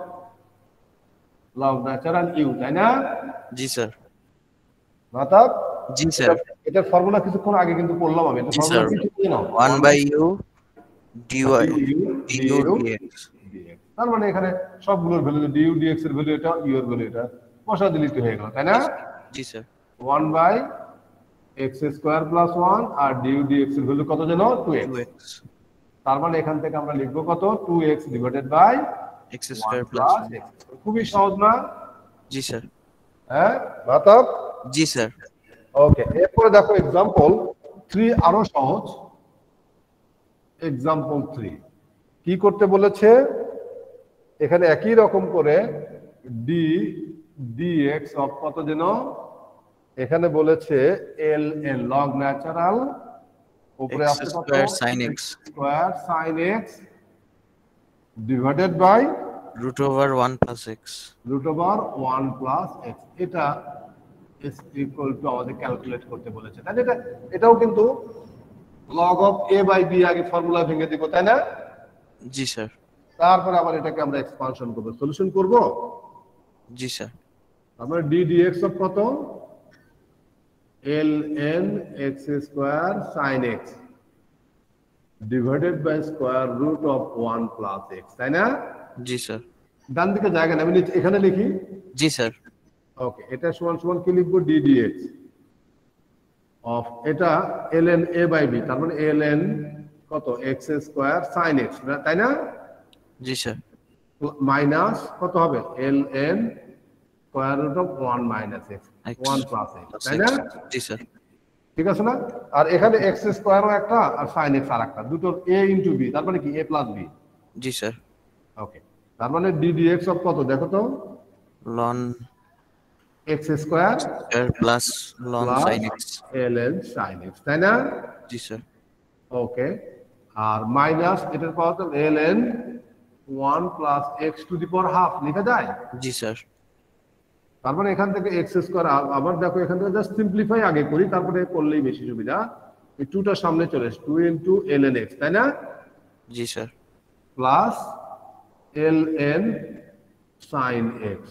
Speaker 1: log natural u, তাই না?
Speaker 3: জি স্যার।
Speaker 1: মাহতাব,
Speaker 3: জি স্যার।
Speaker 1: এটার ফর্মুলা কিছুক্ষণ আগে কিন্তু পড়লাম আমি। এটা
Speaker 3: জি
Speaker 1: ফর্মুলা
Speaker 3: স্যার।
Speaker 1: কি ঠিক নাও,
Speaker 3: 1/u dy
Speaker 1: du
Speaker 3: dx।
Speaker 1: dx। তার মানে এখানে সবগুলোর ভ্যালু, du dx এর ভ্যালু এটা, u এর ভ্যালু এটা, বসা দিলেই তো হয়ে গেল, তাই না?
Speaker 3: জি স্যার।
Speaker 1: 1/x স্কয়ার প্লাস 1 আর du dx এর ভ্যালু কত যেন, 2x।
Speaker 3: 2x
Speaker 1: তার মানে এখান থেকে আমরা লিখবো কত, 2x divided by
Speaker 3: x square
Speaker 1: 1
Speaker 3: plus
Speaker 1: plus x। খুবই সহজ না?
Speaker 3: জি স্যার।
Speaker 1: হ্যাঁ মাহতাব?
Speaker 3: জি স্যার।
Speaker 1: ওকে, এরপরে দেখো एग्जांपल 3 আরো সহজ। एग्जांपल 3 কি করতে বলেছে, এখানে একই রকম করে dx অফ কত যেন, এখানে বলেছে ln log natural উপরে
Speaker 3: x
Speaker 1: আছে কত,
Speaker 3: square sin x
Speaker 1: square sin x divided by
Speaker 3: √1 plus x।
Speaker 1: √1 plus x। এটা is equal to আমাদের ক্যালকুলেট করতে বলেছে, তাই না? এটাও কিন্তু log of a by b আগে ফর্মুলা ভেঙে দিব, তাই না?
Speaker 3: জি স্যার।
Speaker 1: তারপরে আবার এটাকে আমরা এক্সপানশন করব, সলিউশন করব।
Speaker 3: জি স্যার।
Speaker 1: আমরা d dx অফ কত, ln x square sin x divided by square root of 1 plus x, তাই না?
Speaker 3: জি স্যার।
Speaker 1: ডান দিকে জায়গা নেই, আমি এখানে লিখি।
Speaker 3: জি স্যার।
Speaker 1: ওকে, এটা সমান সমান কি লিখবো, d dx অফ এটা ln a বাই b, তার মানে ln কত, x স্কয়ার sin x, তাই না?
Speaker 3: জি স্যার।
Speaker 1: মাইনাস কত হবে, ln square root of 1 minus x, 1 plus x, তাই না?
Speaker 3: জি স্যার।
Speaker 1: ঠিক আছে না? আর এখানে x স্কয়ারও একটা আর sin x আর একটা, দুটো a ইনটু b, তার মানে কি a প্লাস b।
Speaker 3: জি স্যার।
Speaker 1: ওকে, তার মানে d dx অফ কত দেখো তো,
Speaker 3: ln
Speaker 1: x square
Speaker 3: plus ln sin x।
Speaker 1: ln sin x, তাই না?
Speaker 3: জি স্যার।
Speaker 1: ওকে, আর মাইনাস এটার পাওয়ার তো ln 1 plus x to the power half লেখা যায়।
Speaker 3: জি স্যার।
Speaker 1: তার মানে এখান থেকে x স্কয়ার, আবার দেখো এখান থেকে জাস্ট সিম্পলিফাই আগে করি, তারপরে করলেই বেশি সুবিধা। এই 2টা সামনে চলে আসে, 2 ইনটু ln x, তাই না?
Speaker 3: জি sir.
Speaker 1: Plus ln sin x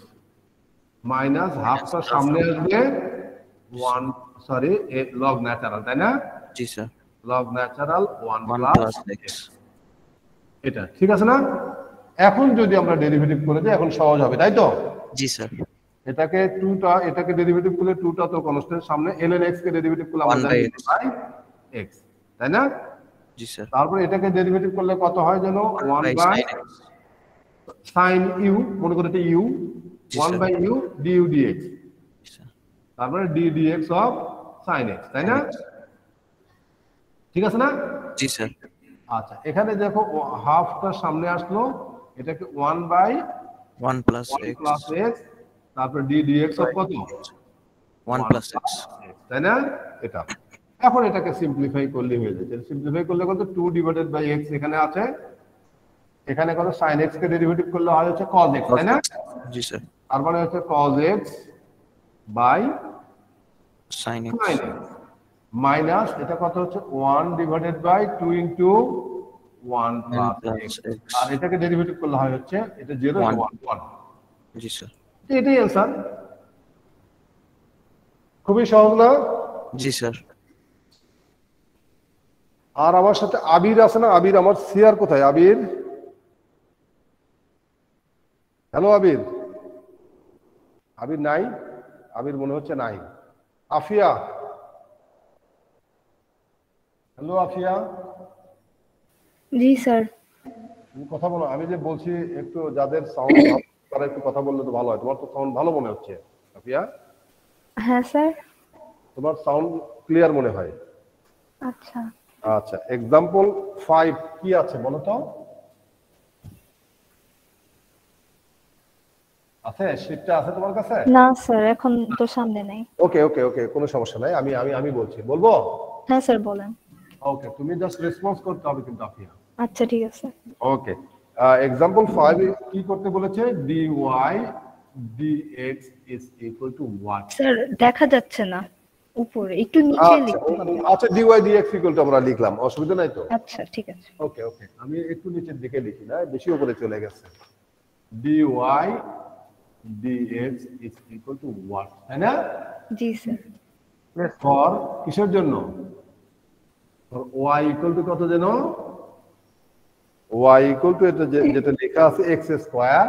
Speaker 1: minus হাফটা সামনে আসবে 1, সরি log ন্যাচারাল, তাই না?
Speaker 3: জি sir.
Speaker 1: log natural 1
Speaker 3: 1
Speaker 1: plus
Speaker 3: plus x।
Speaker 1: এটা ঠিক আছে না? এখন যদি আমরা ডেরিভেটিভ করে দিই এখন সহজ হবে, তাই তো?
Speaker 3: জি স্যার।
Speaker 1: এটাকে 2টা এটাকে ডেরিভেটিভ করলে 2টা তো কনস্ট্যান্ট সামনে ln x কে ডেরিভেটিভ করলে আমরা
Speaker 3: 1
Speaker 1: জানি
Speaker 3: by x।
Speaker 1: বাই x, তাই না?
Speaker 3: জি স্যার।
Speaker 1: তারপরে এটাকে ডেরিভেটিভ করলে কত হয় জানো? 1
Speaker 3: by
Speaker 1: by
Speaker 3: sin x।
Speaker 1: sin u, মনে করে এটা u,
Speaker 3: জি
Speaker 1: 1
Speaker 3: sir.
Speaker 1: By u du dx,
Speaker 3: জি স্যার।
Speaker 1: তারপরে d dx of sin x, তাই না? ঠিক আছে না?
Speaker 3: জি স্যার।
Speaker 1: আচ্ছা, এখানে দেখো হাফটা সামনে আসলো, এটাকে 1 by
Speaker 3: 1 plus
Speaker 1: 1
Speaker 3: x।
Speaker 1: Plus x, তারপর d dx অফ কত?
Speaker 3: 1 plus x।
Speaker 1: তাই না? এটা এখন এটাকে সিম্পলিফাই করলে হয়ে যাবে। সিম্পলিফাই করলে কত? 2 ডিভাইডেড বাই x এখানে আছে, এখানে কত? sin x কে ডেরিভেটিভ করলে হয় হচ্ছে cos x, তাই না?
Speaker 3: জি স্যার।
Speaker 1: তারপরে হচ্ছে cos x বাই
Speaker 3: sin x।
Speaker 1: sin x minus এটা কত হচ্ছে? 1 divided by 2 into 1 plus x, আর এটাকে ডেরিভেটিভ করলে হয় হচ্ছে এটা 0
Speaker 3: 1।
Speaker 1: 1
Speaker 3: জি স্যার।
Speaker 1: এটাই आंसर। খুবই সহজ না?
Speaker 3: জি স্যার।
Speaker 1: আর আমার সাথে আবির আছে না? আবির আমার সিআর কোথায়? আবির, হ্যালো আবির। আবির নাই? আবির মনে হচ্ছে নাই। আফিয়া, হ্যালো আফিয়া।
Speaker 8: জি স্যার।
Speaker 1: তুমি কথা বলো। আমি যে বলছি একটু যাদের সাউন্ড তারা একটু কথা বললে তো ভালো হয়। তোমার তো সাউন্ড ভালো মনে হচ্ছে আফিয়া।
Speaker 8: হ্যাঁ স্যার।
Speaker 1: তোমার সাউন্ড ক্লিয়ার মনে হয়।
Speaker 8: আচ্ছা।
Speaker 1: আচ্ছা, एग्जांपल 5 কি আছে বলো তো? আছে, শীটটা আছে তোমার কাছে?
Speaker 8: না স্যার, এখন তো সামনে নাই।
Speaker 1: ওকে ওকে ওকে, কোনো সমস্যা নাই। আমি আমি আমি বলছি, বলবো?
Speaker 8: হ্যাঁ স্যার বলেন।
Speaker 1: ওকে, তুমি জাস্ট রেসপন্স করতে হবে কিন্তু আফিয়া।
Speaker 8: আচ্ছা ঠিক আছে।
Speaker 1: ওকে, एग्जांपल 5 কি করতে বলেছে? dy dx is equal to what?
Speaker 8: Sir দেখা যাচ্ছে না, উপরে একটু নিচে লিখতে হবে।
Speaker 1: আচ্ছা, dy dx equal to আমরা লিখলাম, অসুবিধা নাই তো?
Speaker 8: আচ্ছা ঠিক আছে।
Speaker 1: ওকে ওকে, আমি একটু নিচের দিকে লিখি না, বেশি উপরে চলে গেছে। dy dx is equal to what, তাই না?
Speaker 8: জি স্যার।
Speaker 1: ফর কিসের জন্য? ফর y equal to কত যেন? y equal to এটা যেটা লেখা আছে x স্কয়ার,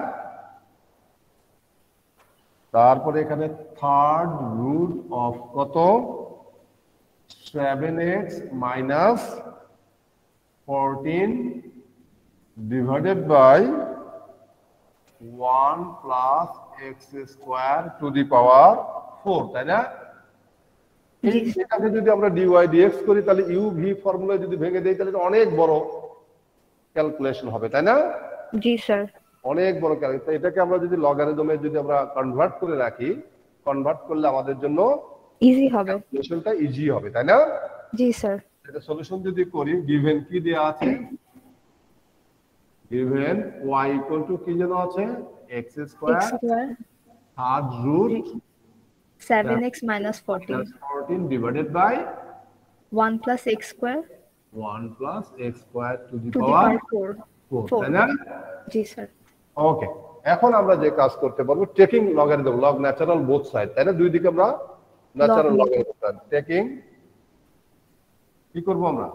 Speaker 1: তারপরে এখানে থার্ড রুট অফ কত? 7x minus 14 divided by 1 plus x square to the power 4, তাই না? এটাকে যদি আমরা dy dx করি তাহলে u v ফর্মুলা যদি ভেঙে দেই তাহলে অনেক বড় ক্যালকুলেশন হবে, তাই না?
Speaker 8: জি স্যার।
Speaker 1: অনেক বড় ক্যালকুলেশন। এটাকে আমরা যদি লগারিদমে যদি আমরা কনভার্ট করে রাখি, কনভার্ট করলে আমাদের জন্য
Speaker 8: ইজি হবে,
Speaker 1: সলিউশনটা ইজি হবে, তাই না?
Speaker 8: জি স্যার।
Speaker 1: এটা সলিউশন যদি করি, গিভেন কি দেয়া আছে? গিভেন y ইকুয়াল টু কি যেন আছে? x square third root
Speaker 8: 7x minus 14
Speaker 1: divided by
Speaker 8: 1 plus x square
Speaker 1: 1 plus x square to the
Speaker 8: to the
Speaker 1: power
Speaker 8: power 4।
Speaker 1: 4, তাই না?
Speaker 8: জি স্যার।
Speaker 1: ওকে, এখন আমরা যে কাজ করতে পারবো, taking logarithm, log natural both side, তাই না? দুই দিকে আমরা ন্যাচারাল লগারিদম টেকিং কি করব আমরা?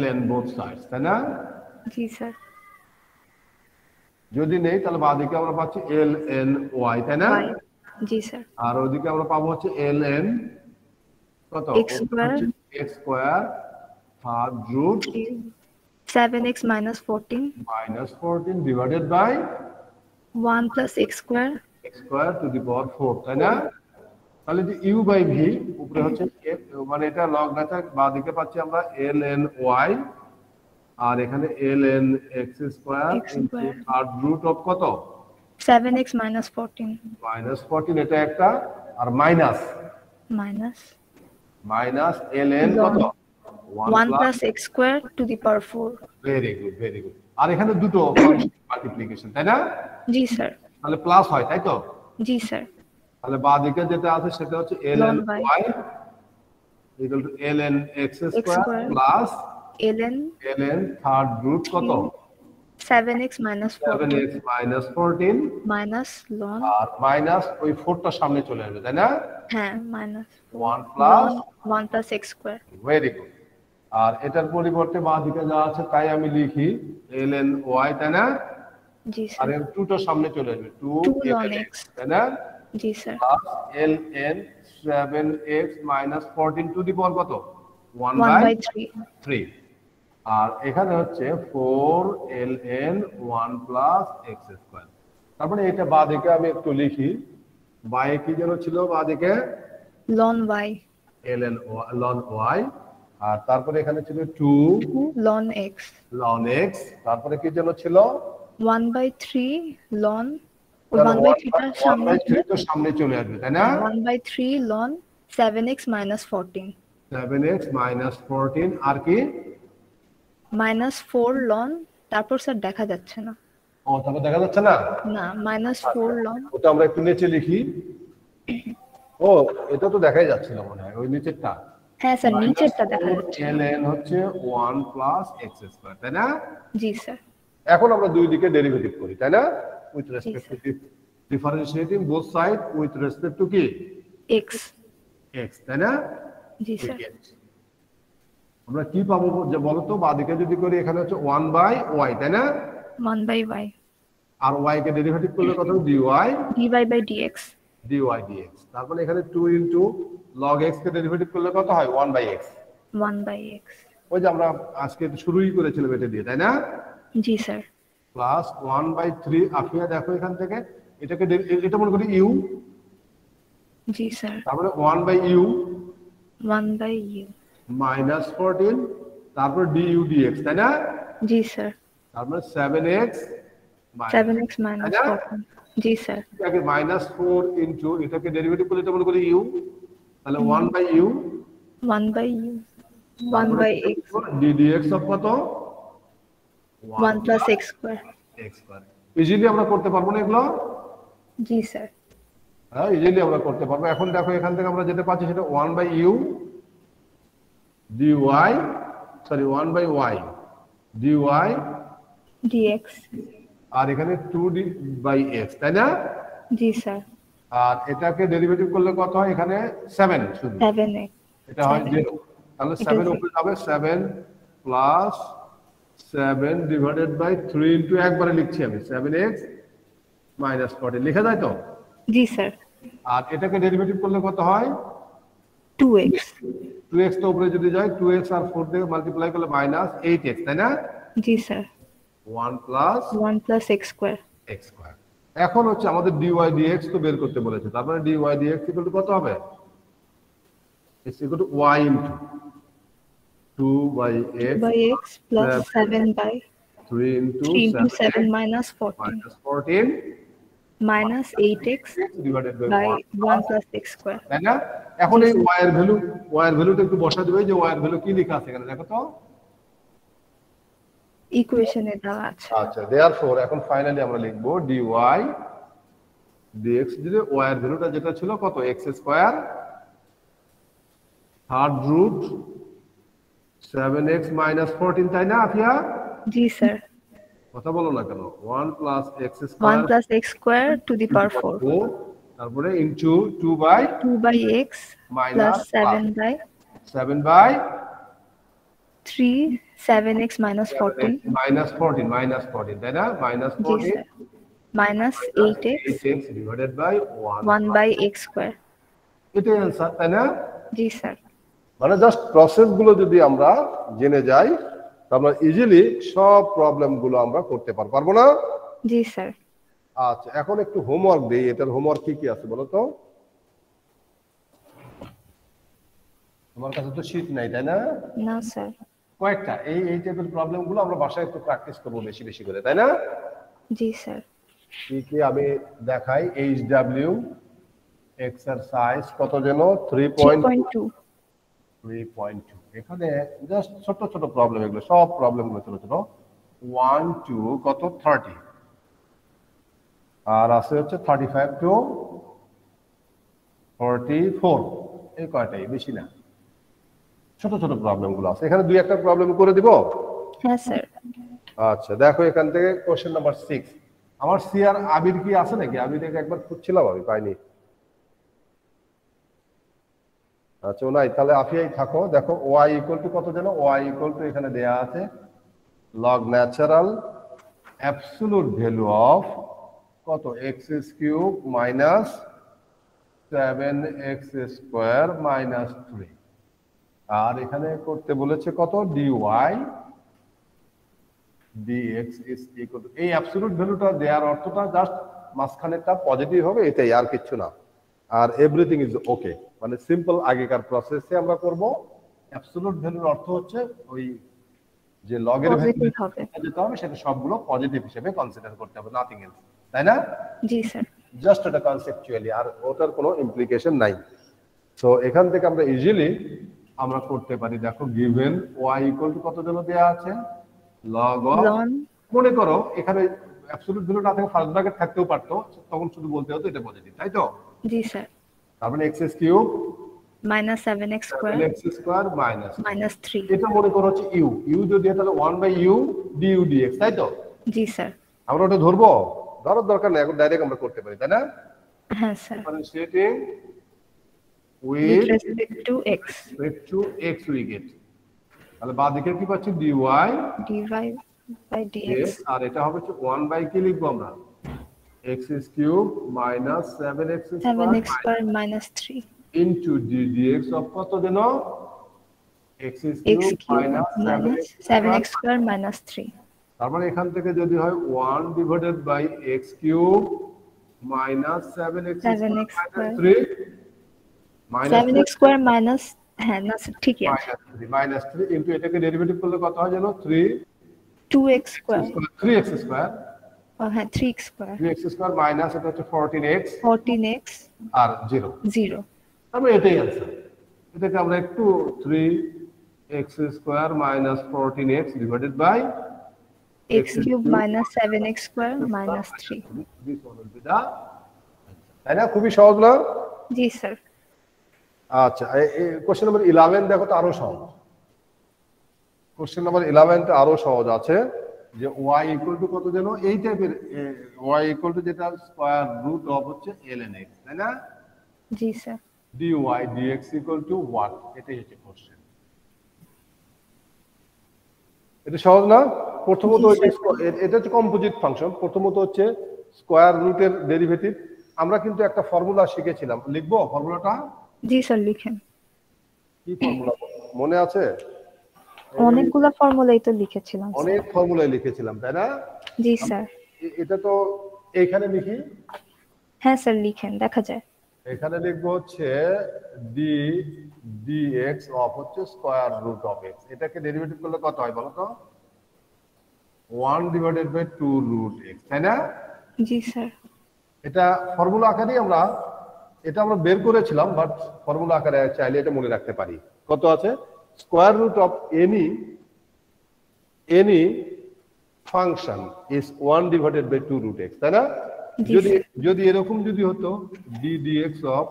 Speaker 1: ln বোথ সাইডস, তাই না?
Speaker 8: জি স্যার।
Speaker 1: যদি নেই তাহলে বাঁ দিকে আমরা পাচ্ছি ln y, তাই না?
Speaker 8: জি স্যার।
Speaker 1: আর ওইদিকে আমরা পাবো হচ্ছে ln কত?
Speaker 8: x square
Speaker 1: x square third root
Speaker 8: 7x minus 14
Speaker 1: minus 14 divided by
Speaker 8: 1 plus x square
Speaker 1: x square to the power 4, তাই না? তাহলে যে u বাই v উপরে হচ্ছে মানে এটা লগ ন্যাচার, বাঁ দিকে পাচ্ছি আমরা ln y, আর এখানে ln x square into third root of কত?
Speaker 8: 7x minus 14
Speaker 1: মাইনাস 14, এটা একটা, আর মাইনাস মাইনাস ln কত?
Speaker 8: 1 plus x square to the power 4।
Speaker 1: Very good very good. আর এখানে দুটো মাল্টিপ্লিকেশন, তাই না?
Speaker 8: জি স্যার।
Speaker 1: তাহলে প্লাস হয়, তাই তো?
Speaker 8: জি স্যার।
Speaker 1: তাহলে বাঁ দিকে যেটা আছে সেটা হচ্ছে ln y equal to ln x square plus ln third root কত?
Speaker 8: 7x minus 14
Speaker 1: 7x minus 14
Speaker 8: minus ln,
Speaker 1: আর মাইনাস ওই 4টা সামনে চলে আসবে, তাই না?
Speaker 8: হ্যাঁ minus
Speaker 1: 1 plus
Speaker 8: 1 plus x square।
Speaker 1: Very good. আর এটার পরিবর্তে বাঁ দিকে যা আছে তাই আমি লিখি ln y, তাই না?
Speaker 8: জি
Speaker 1: আর
Speaker 8: স্যার।
Speaker 1: এর 2 টা সামনে চলে আসবে 2
Speaker 8: 2 ln
Speaker 1: ln
Speaker 8: x।
Speaker 1: x তাই না
Speaker 8: জি sir.
Speaker 1: Plus ln 7x minus 14 to the power কত
Speaker 8: 1
Speaker 1: 1
Speaker 8: by
Speaker 1: বাই
Speaker 8: 3।
Speaker 1: 3 আর এখানে হচ্ছে 4 ln 1 প্লাস x স্কয়ার। তারপরে এটা বাঁদিকে আমি একটু লিখি বাঁয়ে কি যেন ছিল বাঁদিকে
Speaker 8: ln y।
Speaker 1: ln y আর তারপরে এখানে ছিল 2
Speaker 8: ln x।
Speaker 1: ln x তারপরে কি যেন ছিল
Speaker 8: 1 by 3 ln 1 by 3 টার সামনে
Speaker 1: 1/3 তো সামনে চলে আসবে তাই না
Speaker 8: 1 by 3 ln 7x minus 14
Speaker 1: 7x minus 14 আর কি
Speaker 8: minus 4 ln তারপর স্যার দেখা যাচ্ছে না
Speaker 1: ও তাহলে দেখা যাচ্ছে না
Speaker 8: না minus 4 ln
Speaker 1: ওটা আমরা একটু নিচে লিখি ও এটা তো দেখাই যাচ্ছিল মনে হয় ওই নিচেরটা
Speaker 8: হ্যাঁ স্যার নিচেরটা দেখা যাচ্ছে
Speaker 1: ln হচ্ছে 1 প্লাস x স্কয়ার তাই না
Speaker 8: জি স্যার
Speaker 1: এখন আমরা দুই দিকে ডেরিভেটিভ করি তাই না with respect to differentiating both side with respect to কি
Speaker 8: x
Speaker 1: x তাই না
Speaker 8: জি স্যার
Speaker 1: আমরা কি পাবো যে বলো তো বাঁদিকে যদি করি এখানে হচ্ছে 1 বাই y তাই না
Speaker 8: 1 by y
Speaker 1: আর y কে ডেরিভেটিভ করলে কত dy
Speaker 8: dy by dx
Speaker 1: dy dx তারপরে এখানে 2 ইনটু log x কে ডেরিভেটিভ করলে কত হয় 1 বাই x
Speaker 8: 1 by x
Speaker 1: ওই যে আমরা আজকে শুরুই করেছিলাম এটা দিয়ে তাই না
Speaker 8: জি স্যার
Speaker 1: প্লাস 1 বাই 3 আফিয়া দেখো এখান থেকে এটাকে এটা মনে করি u
Speaker 8: জি স্যার
Speaker 1: তারপরে 1 বাই u
Speaker 8: 1 by u
Speaker 1: মাইনাস 14 তারপর du dx তাই না
Speaker 8: জি স্যার
Speaker 1: তারপরে 7x
Speaker 8: 7x minus 14 জি স্যার
Speaker 1: এটাকে -4 ইনটু এটাকে ডেরিভেটিভ করলে এটা মনে করি u তাহলে 1 by u
Speaker 8: 1 by u 1 by x
Speaker 1: ddx অফ কত
Speaker 8: 1 plus x square
Speaker 1: x square easily আমরা করতে পারবো না এগুলো
Speaker 8: জি স্যার
Speaker 1: হ্যাঁ ইজিলি আমরা করতে পারবো এখন দেখো এখান থেকে আমরা যেটা পাচ্ছি সেটা 1 by u dy sorry 1 by y dy
Speaker 8: dx
Speaker 1: আর এখানে 2d বাই x তাই না
Speaker 8: জি স্যার
Speaker 1: আর এটাকে ডেরিভেটিভ করলে কত হয় এখানে 7 শুধু
Speaker 8: 7x
Speaker 1: এটা হয় 0 তাহলে 7 উপরে যাবে 7 প্লাস 7 ডিভাইডেড বাই 3 ইনটু একবারে লিখছি আমি 7x মাইনাস 14 লেখা যায় তো
Speaker 8: জি স্যার
Speaker 1: আর এটাকে ডেরিভেটিভ করলে কত হয়
Speaker 8: 2x
Speaker 1: 2x তো উপরে যদি যায় 2x আর 4 দিয়ে মাল্টিপ্লাই করলে মাইনাস 8x তাই না
Speaker 8: জি sir
Speaker 1: 1 plus
Speaker 8: 1 plus x square
Speaker 1: x square এখন হচ্ছে আমাদের dy dx তো বের করতে বলেছে তার মানে dy dx কত হবে is equal to y into 2 by x
Speaker 8: by x plus 7 by
Speaker 1: 3 into
Speaker 8: 3 into 7
Speaker 1: 7
Speaker 8: minus 14
Speaker 1: minus 14
Speaker 8: minus 8x
Speaker 1: divided
Speaker 8: by
Speaker 1: by
Speaker 8: 1 plus x square
Speaker 1: তাই না এখন এই y এর ভ্যালুটা একটু বসা দিবে যে y এর ভ্যালু কি লেখা আছে এখানে দেখো তো
Speaker 8: ইকুয়েশনে দেওয়া আছে
Speaker 1: আচ্ছা therefore এখন ফাইনালি আমরা লিখব dy dx যদি y এর ভ্যালুটা যেটা ছিল কত x square third root 7x minus 14 তাই না আফিয়া
Speaker 8: জি স্যার
Speaker 1: কথা বলো না কেন 1 plus x square
Speaker 8: 1 plus x square to the power 4
Speaker 1: তারপরে into 2 by
Speaker 8: 2 by x plus 7 by
Speaker 1: 7 by
Speaker 8: 3 7x minus 14
Speaker 1: minus 14 তাই না minus
Speaker 8: G
Speaker 1: 14
Speaker 8: sir minus 8x
Speaker 1: 8x divided by
Speaker 8: 1 by x square
Speaker 1: এটাই answer তাই না
Speaker 8: জি sir
Speaker 1: মানে just process গুলো যদি আমরা জেনে যাই তাহলে ইজিলি সব প্রবলেম গুলো আমরা করতে পারবো না
Speaker 8: জি স্যার
Speaker 1: আচ্ছা এখন একটু হোমওয়ার্ক দেই এটার হোমওয়ার্ক কি কি আছে বলো তো তোমার কাছে তো শীট নাই তাই না
Speaker 8: না স্যার
Speaker 1: কয়েকটা এই টাইপের প্রবলেম গুলো আমরা বাসায় একটু প্র্যাকটিস করব বেশি বেশি করে তাই না
Speaker 8: জি স্যার
Speaker 1: কি কি আমি দেখাই এইচডব্লিউ এক্সারসাইজ কত যেন
Speaker 8: 3.2
Speaker 1: 3.2 এখানে জাস্ট ছোট ছোট প্রবলেম এগুলো সব প্রবলেম গুলো ছোট ছোট 1 2 কত 30 আর আছে হচ্ছে 35 টু 44 এই কয়টাই বেশি না ছোট ছোট প্রবলেম গুলো আছে এখানে দুই একটা প্রবলেম করে দিব
Speaker 8: হ্যাঁ স্যার
Speaker 1: আচ্ছা দেখো এখান থেকে কোশ্চেন নাম্বার 6 আমার সিআর আবির কি আছে নাকি আবিরকে একবার খুঁজছিলাম আমি পাইনি আচ্ছা নাই তাহলে আফিয়াই থাকো দেখো y ইকুয়াল টু কত জানো y ইকুয়াল টু এখানে দেয়া আছে log natural absolute value of কত x³ মাইনাস 7x² মাইনাস 3, আর এখানে করতে বলেছে কত dy dx is equal to, এই অ্যাবসলিউট ভ্যালুটা দেওয়ার অর্থটা জাস্ট মাঝখানেরটা পজিটিভ হবে, এটাই, আর কিছু না। আর এভরিথিং ইজ ওকে, মানে সিম্পল আগেকার প্রসেসে আমরা করব। অ্যাবসলিউট ভ্যালুর অর্থ হচ্ছে ওই যে লগের ভ্যালু যেটা হবে সেটা সবগুলো পজিটিভ হিসেবে কনসিডার করতে হবে, নাথিং এলস, তাই না?
Speaker 8: জি স্যার।
Speaker 1: জাস্ট এটা কনসেপচুয়ালি, আর ওটার কোনো ইমপ্লিকেশন নাই। সো এখান থেকে আমরা ইজিলি আমরা করতে পারি। দেখো গিভেন y ইকুয়াল টু কত জন্য দেয়া আছে, log of, মনে করো এখানে অ্যাবসলিউট ভ্যালু না থেকে ফার্স্ট ব্র্যাকেট থাকতেও পারতো, তখন শুধু বলতে হতো এটা পজিটিভ, তাই তো?
Speaker 8: জি স্যার।
Speaker 1: তার মানে x³
Speaker 8: মাইনাস 7x² মাইনাস 3,
Speaker 1: এটা মনে করো হচ্ছে u যদি তাহলে 1/u du dx, তাই তো?
Speaker 8: জি স্যার।
Speaker 1: আমরা ওটা ধরবো, ধরার দরকার নেই, এখন ডাইরেক্ট আমরা করতে পারি, তাই না?
Speaker 8: হ্যাঁ sir.
Speaker 1: Differentiating with
Speaker 8: respect to x
Speaker 1: we get, তাহলে বাঁ দিকে কি পাচ্ছি dy
Speaker 8: by dx,
Speaker 1: আর এটা হবে 1 বাই কি লিখবো আমরা, x³ minus 7x²
Speaker 8: minus 3
Speaker 1: into dx of কত যেন x³ মাইনাস
Speaker 8: 7x² মাইনাস 3।
Speaker 1: তার মানে এখান থেকে যদি হয় 1 divided by x³ minus 7x² 3
Speaker 8: 7x² minus, হ্যাঁ না স্যার ঠিকই আছে,
Speaker 1: মাইনাস 3 ইনটু এটাকে ডেরিভেটিভ করলে কত হয় জানো,
Speaker 8: 2x²,
Speaker 1: 3x²,
Speaker 8: হ্যাঁ 3x²
Speaker 1: মাইনাস এটা হচ্ছে
Speaker 8: 14x
Speaker 1: আর 0। তারপরে এটাই आंसर। এটাকে আমরা একটু 3x² minus 14x divided by
Speaker 8: x³ minus 7x² minus 3,
Speaker 1: this one will be the, তাই না? খুবই সহজ না?
Speaker 8: জি স্যার।
Speaker 1: আচ্ছা, কোশ্চেন নাম্বার 11 দেখো তো আরো সহজ। কোশ্চেন নাম্বার 11 টা আরো সহজ আছে, যে y ইকুয়াল টু কত যেন, এই টাইপের y ইকুয়াল টু যেটা স্কয়ার রুট অফ হচ্ছে ln x, তাই না?
Speaker 8: জি sir.
Speaker 1: dy dx equal to 1, এটাই হচ্ছে কোশ্চেন। এটা সহজ না? প্রথমত এটা হচ্ছে কম্পোজিট ফাংশন, প্রথমত হচ্ছে স্কয়ার রুটের ডেরিভেটিভ। আমরা কিন্তু একটা ফর্মুলা শিখেছিলাম, লিখবো ফর্মুলাটা?
Speaker 8: জি স্যার লিখেন।
Speaker 1: কি ফর্মুলা মনে আছে?
Speaker 8: অনেকগুলো ফর্মুলাই তো লিখেছিলাম,
Speaker 1: অনেক ফর্মুলাই লিখেছিলাম, তাই না?
Speaker 8: জি স্যার।
Speaker 1: এটা তো এইখানে লিখি।
Speaker 8: হ্যাঁ স্যার লিখেন, দেখা যায়।
Speaker 1: এখানে লিখবো হচ্ছে dx অফ হচ্ছে স্কয়ার রুট অফ x, এটাকে ডেরিভেটিভ করলে কত হয় বলো তো? 1 ডিভাইডেড বাই 2 রুট x, তাই না?
Speaker 8: জি স্যার।
Speaker 1: এটা ফর্মুলা আকারেই আমরা বের করেছিলাম, বাট ফর্মুলা আকারে চাইলে এটা মনে রাখতে পারি। কত আছে? Square root of any function is 1 divided by 2 root x, তাই না? যদি এরকম যদি হতো dx অফ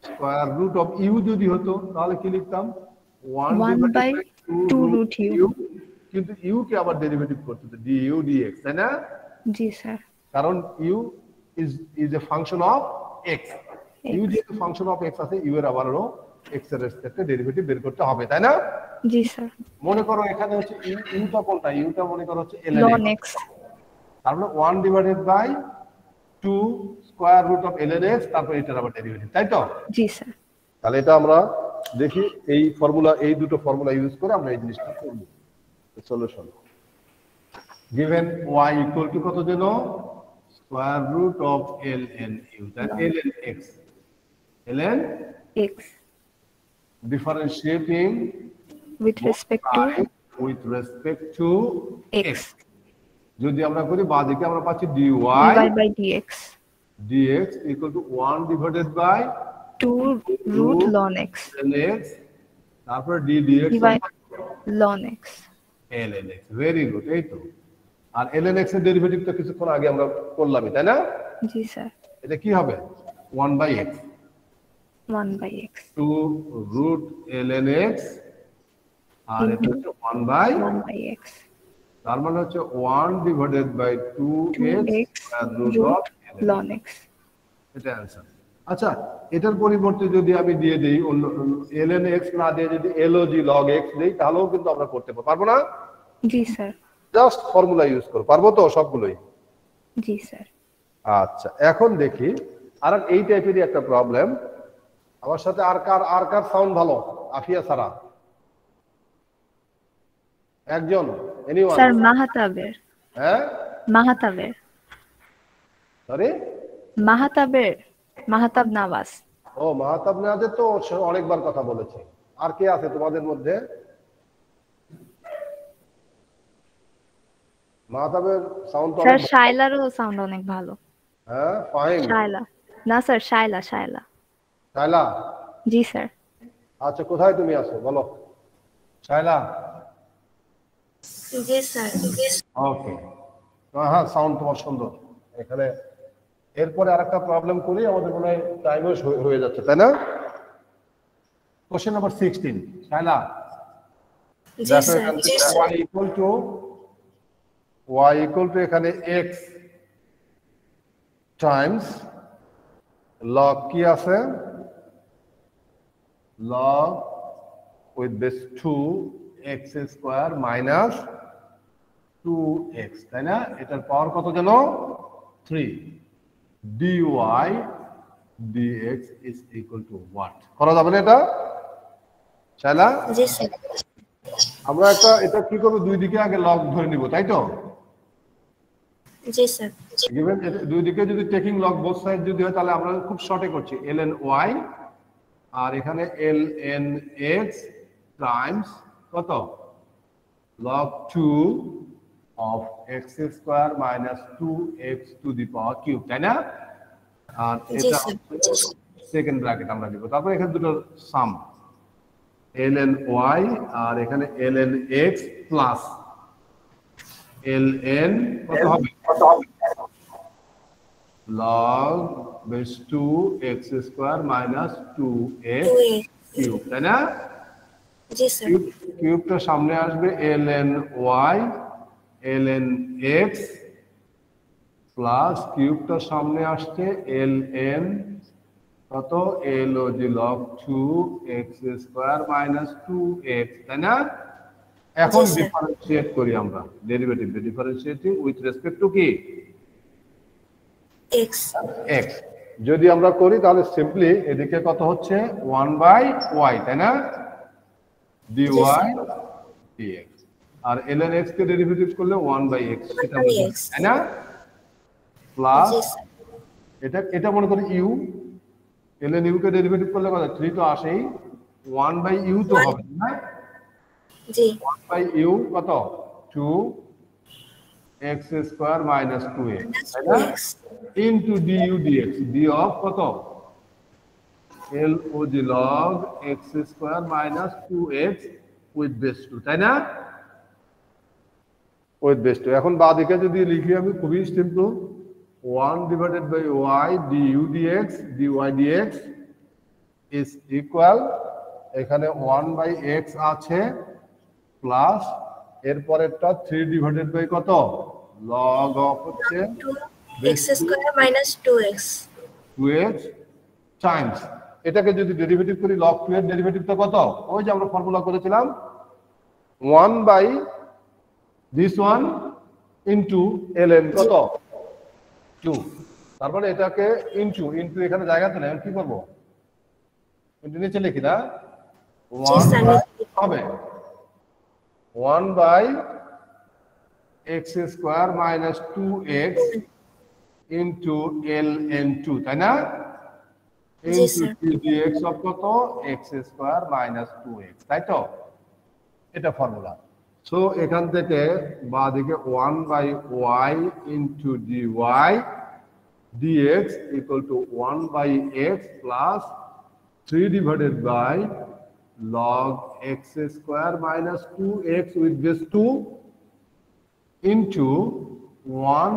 Speaker 1: স্কয়ার রুট অফ u যদি হতো, তাহলে কি লিখতাম? 1 বাই 2 রুট u, কিন্তু u কে আবার ডেরিভেটিভ করতে হতো du dx, তাই না?
Speaker 8: জি স্যার।
Speaker 1: কারণ u is a function of x, u যেহেতু ফাংশন অফ x আছে, u এর আবারও x এর রেসপেক্টে ডেরিভেটিভ বের করতে হবে, তাই না?
Speaker 8: জি স্যার।
Speaker 1: মনে করো এখানে হচ্ছে u টা কোনটা, u টা মনে করো হচ্ছে
Speaker 8: ln x,
Speaker 1: তার মানে 1 divided by 2 square root of ln x, তারপর এটার আবার ডেরিভেটিভ, তাই তো?
Speaker 8: জি স্যার।
Speaker 1: তাহলে এটা আমরা দেখি এই ফর্মুলা, এই দুটো ফর্মুলা ইউজ করে আমরা এই জিনিসটা করব। Solution given y equal to কত যেন, square root of ln u, that ln x differentiating
Speaker 8: with respect
Speaker 1: to x, যদি আমরা করি বাঁ দিকে আমরা পাচ্ছি dy
Speaker 8: by dx
Speaker 1: equal to 1 divided by
Speaker 8: 2 root ln x,
Speaker 1: তারপর ddx
Speaker 8: ln x,
Speaker 1: ln x, very good. এই তো, আর ln x এর ডেরিভেটিভ তো কিছুক্ষণ আগে আমরা করলামই, তাই না?
Speaker 8: জি স্যার।
Speaker 1: এটা কি হবে? 1 by x,
Speaker 8: 1 by x,
Speaker 1: 2 root ln x, আর এটা হচ্ছে 1 বাই
Speaker 8: x,
Speaker 1: তার মানে হচ্ছে 1 divided by 2x root of
Speaker 8: ln x,
Speaker 1: এটা आंसर। আচ্ছা, এটার পরিবর্তে যদি আমি দিয়ে দেই অন্য ln x না দিয়ে যদি log log x দেই, তাহলেও কিন্তু আমরা করতে পারবো না?
Speaker 8: জি স্যার।
Speaker 1: জাস্ট ফর্মুলা ইউজ করো, পারবো তো সবগুলোই?
Speaker 8: জি স্যার।
Speaker 1: আচ্ছা, এখন দেখি আর এই টাইপেরই একটা প্রবলেম। আমার সাথে আর কার সাউন্ড ভালো? আফিয়া সারা একজন, এনিওয়ান?
Speaker 8: স্যার মাহাতাবের।
Speaker 1: হ্যাঁ
Speaker 8: মাহাতাবের।
Speaker 1: সরি,
Speaker 8: মাহাতাব নওয়াজ।
Speaker 1: ও মাহতাব নেওয়াজের তো সে অনেকবার কথা বলেছে। আর কে আছে তোমাদের মধ্যে? মাহতাবের সাউন্ড তো
Speaker 8: স্যার
Speaker 1: অনেক।
Speaker 8: শাইলারও সাউন্ড অনেক ভালো।
Speaker 1: হ্যাঁ ফাইন।
Speaker 8: শাইলা না স্যার, শাইলা।
Speaker 1: শাইলা?
Speaker 8: জি স্যার।
Speaker 1: আচ্ছা, কোথায় তুমি আছো বলো শাইলা?
Speaker 9: জি স্যার।
Speaker 1: ওকে, হ্যাঁ সাউন্ড তোমার সুন্দর এখানে। এরপরে আরেকটা প্রবলেম করি, আমাদের মনে হয় টাইমও হয়ে যাচ্ছে, তাই না? Question number 16 Shaila.
Speaker 9: G sir.
Speaker 1: y equal to এখানে x টাইমস log কি আছে, log with base 2x square minus 2x, তাই না? এটার পাওয়ার কত জানো? 3 dy dx is equal to what? করা যাবে না এটা শাইলা?
Speaker 9: জি স্যার।
Speaker 1: আমরা এটা কি করব, দুই দিকে আগে লগ ধরে নিব, তাই তো?
Speaker 9: জি স্যার।
Speaker 1: given দুই দিকে যদি টেকিং লগ বোথ সাইড যদি হয়, তাহলে আমরা খুব শর্টে করছি ln y আর এখানে ln x টাইমস কত, log 2 of x square minus 2x two the power cube, তাই না? আর এটা সেকেন্ড ব্র্যাকেট আমরা দিব, তারপর এখানে দুটো সাম ln y আর এখানে ln x প্লাস ln কত হবে, log base 2x square minus 2x cube, তাই না?
Speaker 9: জি স্যার।
Speaker 1: কিউবটা সামনে আসবে ln y ln x plus কিউবটা সামনে আসছে ln কত, log 2x square minus 2x, তাই না? এখন ডিফারেন্সিয়েট করি আমরা, derivative differentiating with respect to কি,
Speaker 9: x।
Speaker 1: যদি আমরা করি তাহলে সিম্পলি এদিকে কত হচ্ছে 1/y, তাই না? dy dx, আর ln x কে ডেরিভেটিভ করলে 1/x, সেটা তাই না? প্লাস এটা মনে করি u, ln u কে ডেরিভেটিভ করলে কত, 3 তো আসেই, 1/u তো হবে না?
Speaker 9: জি।
Speaker 1: 1/u কত, 2x স্কয়ার মাইনাস 2x, তাই না? Into du dx, d of কত, log x square minus 2x with base 2, তাই না? With base 2। এখন বাঁদিকে যদি লিখি আমি, খুবই simple, 1/y du dx dy dx is equal, এখানে 1/x আছে প্লাস এরপরেরটা 3 কত, log অফ হচ্ছে
Speaker 9: 2x square minus 2x
Speaker 1: Times, এটাকে যদি ডেরিভেটিভ করি log 2 এর ডেরিভেটিভটা কত, ওই যে আমরা ফর্মুলা করেছিলাম 1/this one ইনটু ln কত, 2, তারপরে এটাকে ইনটু এখানে জায়গাতে নেই, কি করব, ইনটু নিচে লিখি না, 1 হবে 1/x square minus 2x into ln 2, তাই না? ইনটু dx অফ কত, x স্কয়ার মাইনাস 2x, তাই তো? এটা ফর্মুলা। সো এখান থেকে বাঁদিকে 1/y into dy dx equal two 1/x plus 3 log x square minus 2x with base 2 into 1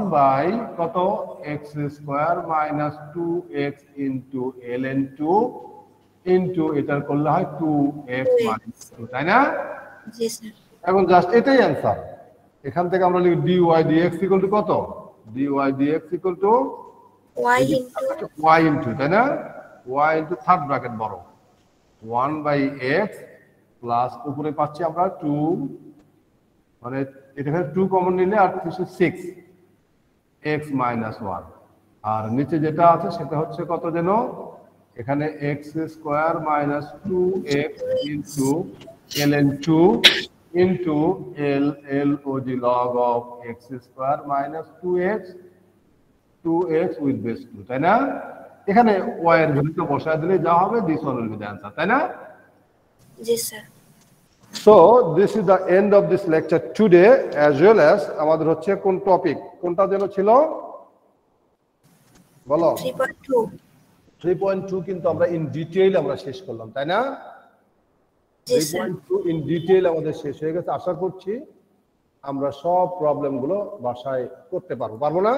Speaker 1: কত, x square minus 2x into ln 2 into এটার করলে হয় 2x মাইনাস 2, তাই না?
Speaker 9: জি স্যার।
Speaker 1: এখন জাস্ট এটাই অ্যান্সার। এখান থেকে আমরা লিখি dy dx ইকুয়াল টু কত, dy dx equal two y into, তাই না? y ইনটু থার্ড ব্র্যাকেট বড় 1/x প্লাস উপরে পাচ্ছি আমরা 2, মানে এটা 2 কমন নিলে আর 6 x minus 1 আর নিচে যেটা আছে সেটা হচ্ছে কত যেন এখানে x square minus 2x into ln 2 into log of x square minus 2x with base 2 তাই না এখানে y এর ভ্যালুটা বসায় দিলে যা হবে this one will be the answer তাই না
Speaker 9: জি sir
Speaker 1: so this is the end of this lecture today as well as আমাদের হচ্ছে কোন টপিক কোনটা যেন ছিল বলো 3.2 কিন্তু আমরা ইন ডিটেইল আমরা শেষ করলাম তাই না 3.2 ইন ডিটেইল আমাদের শেষ হয়ে গেছে আশা করছি আমরা সব প্রবলেমগুলো বাসায় করতে পারবো না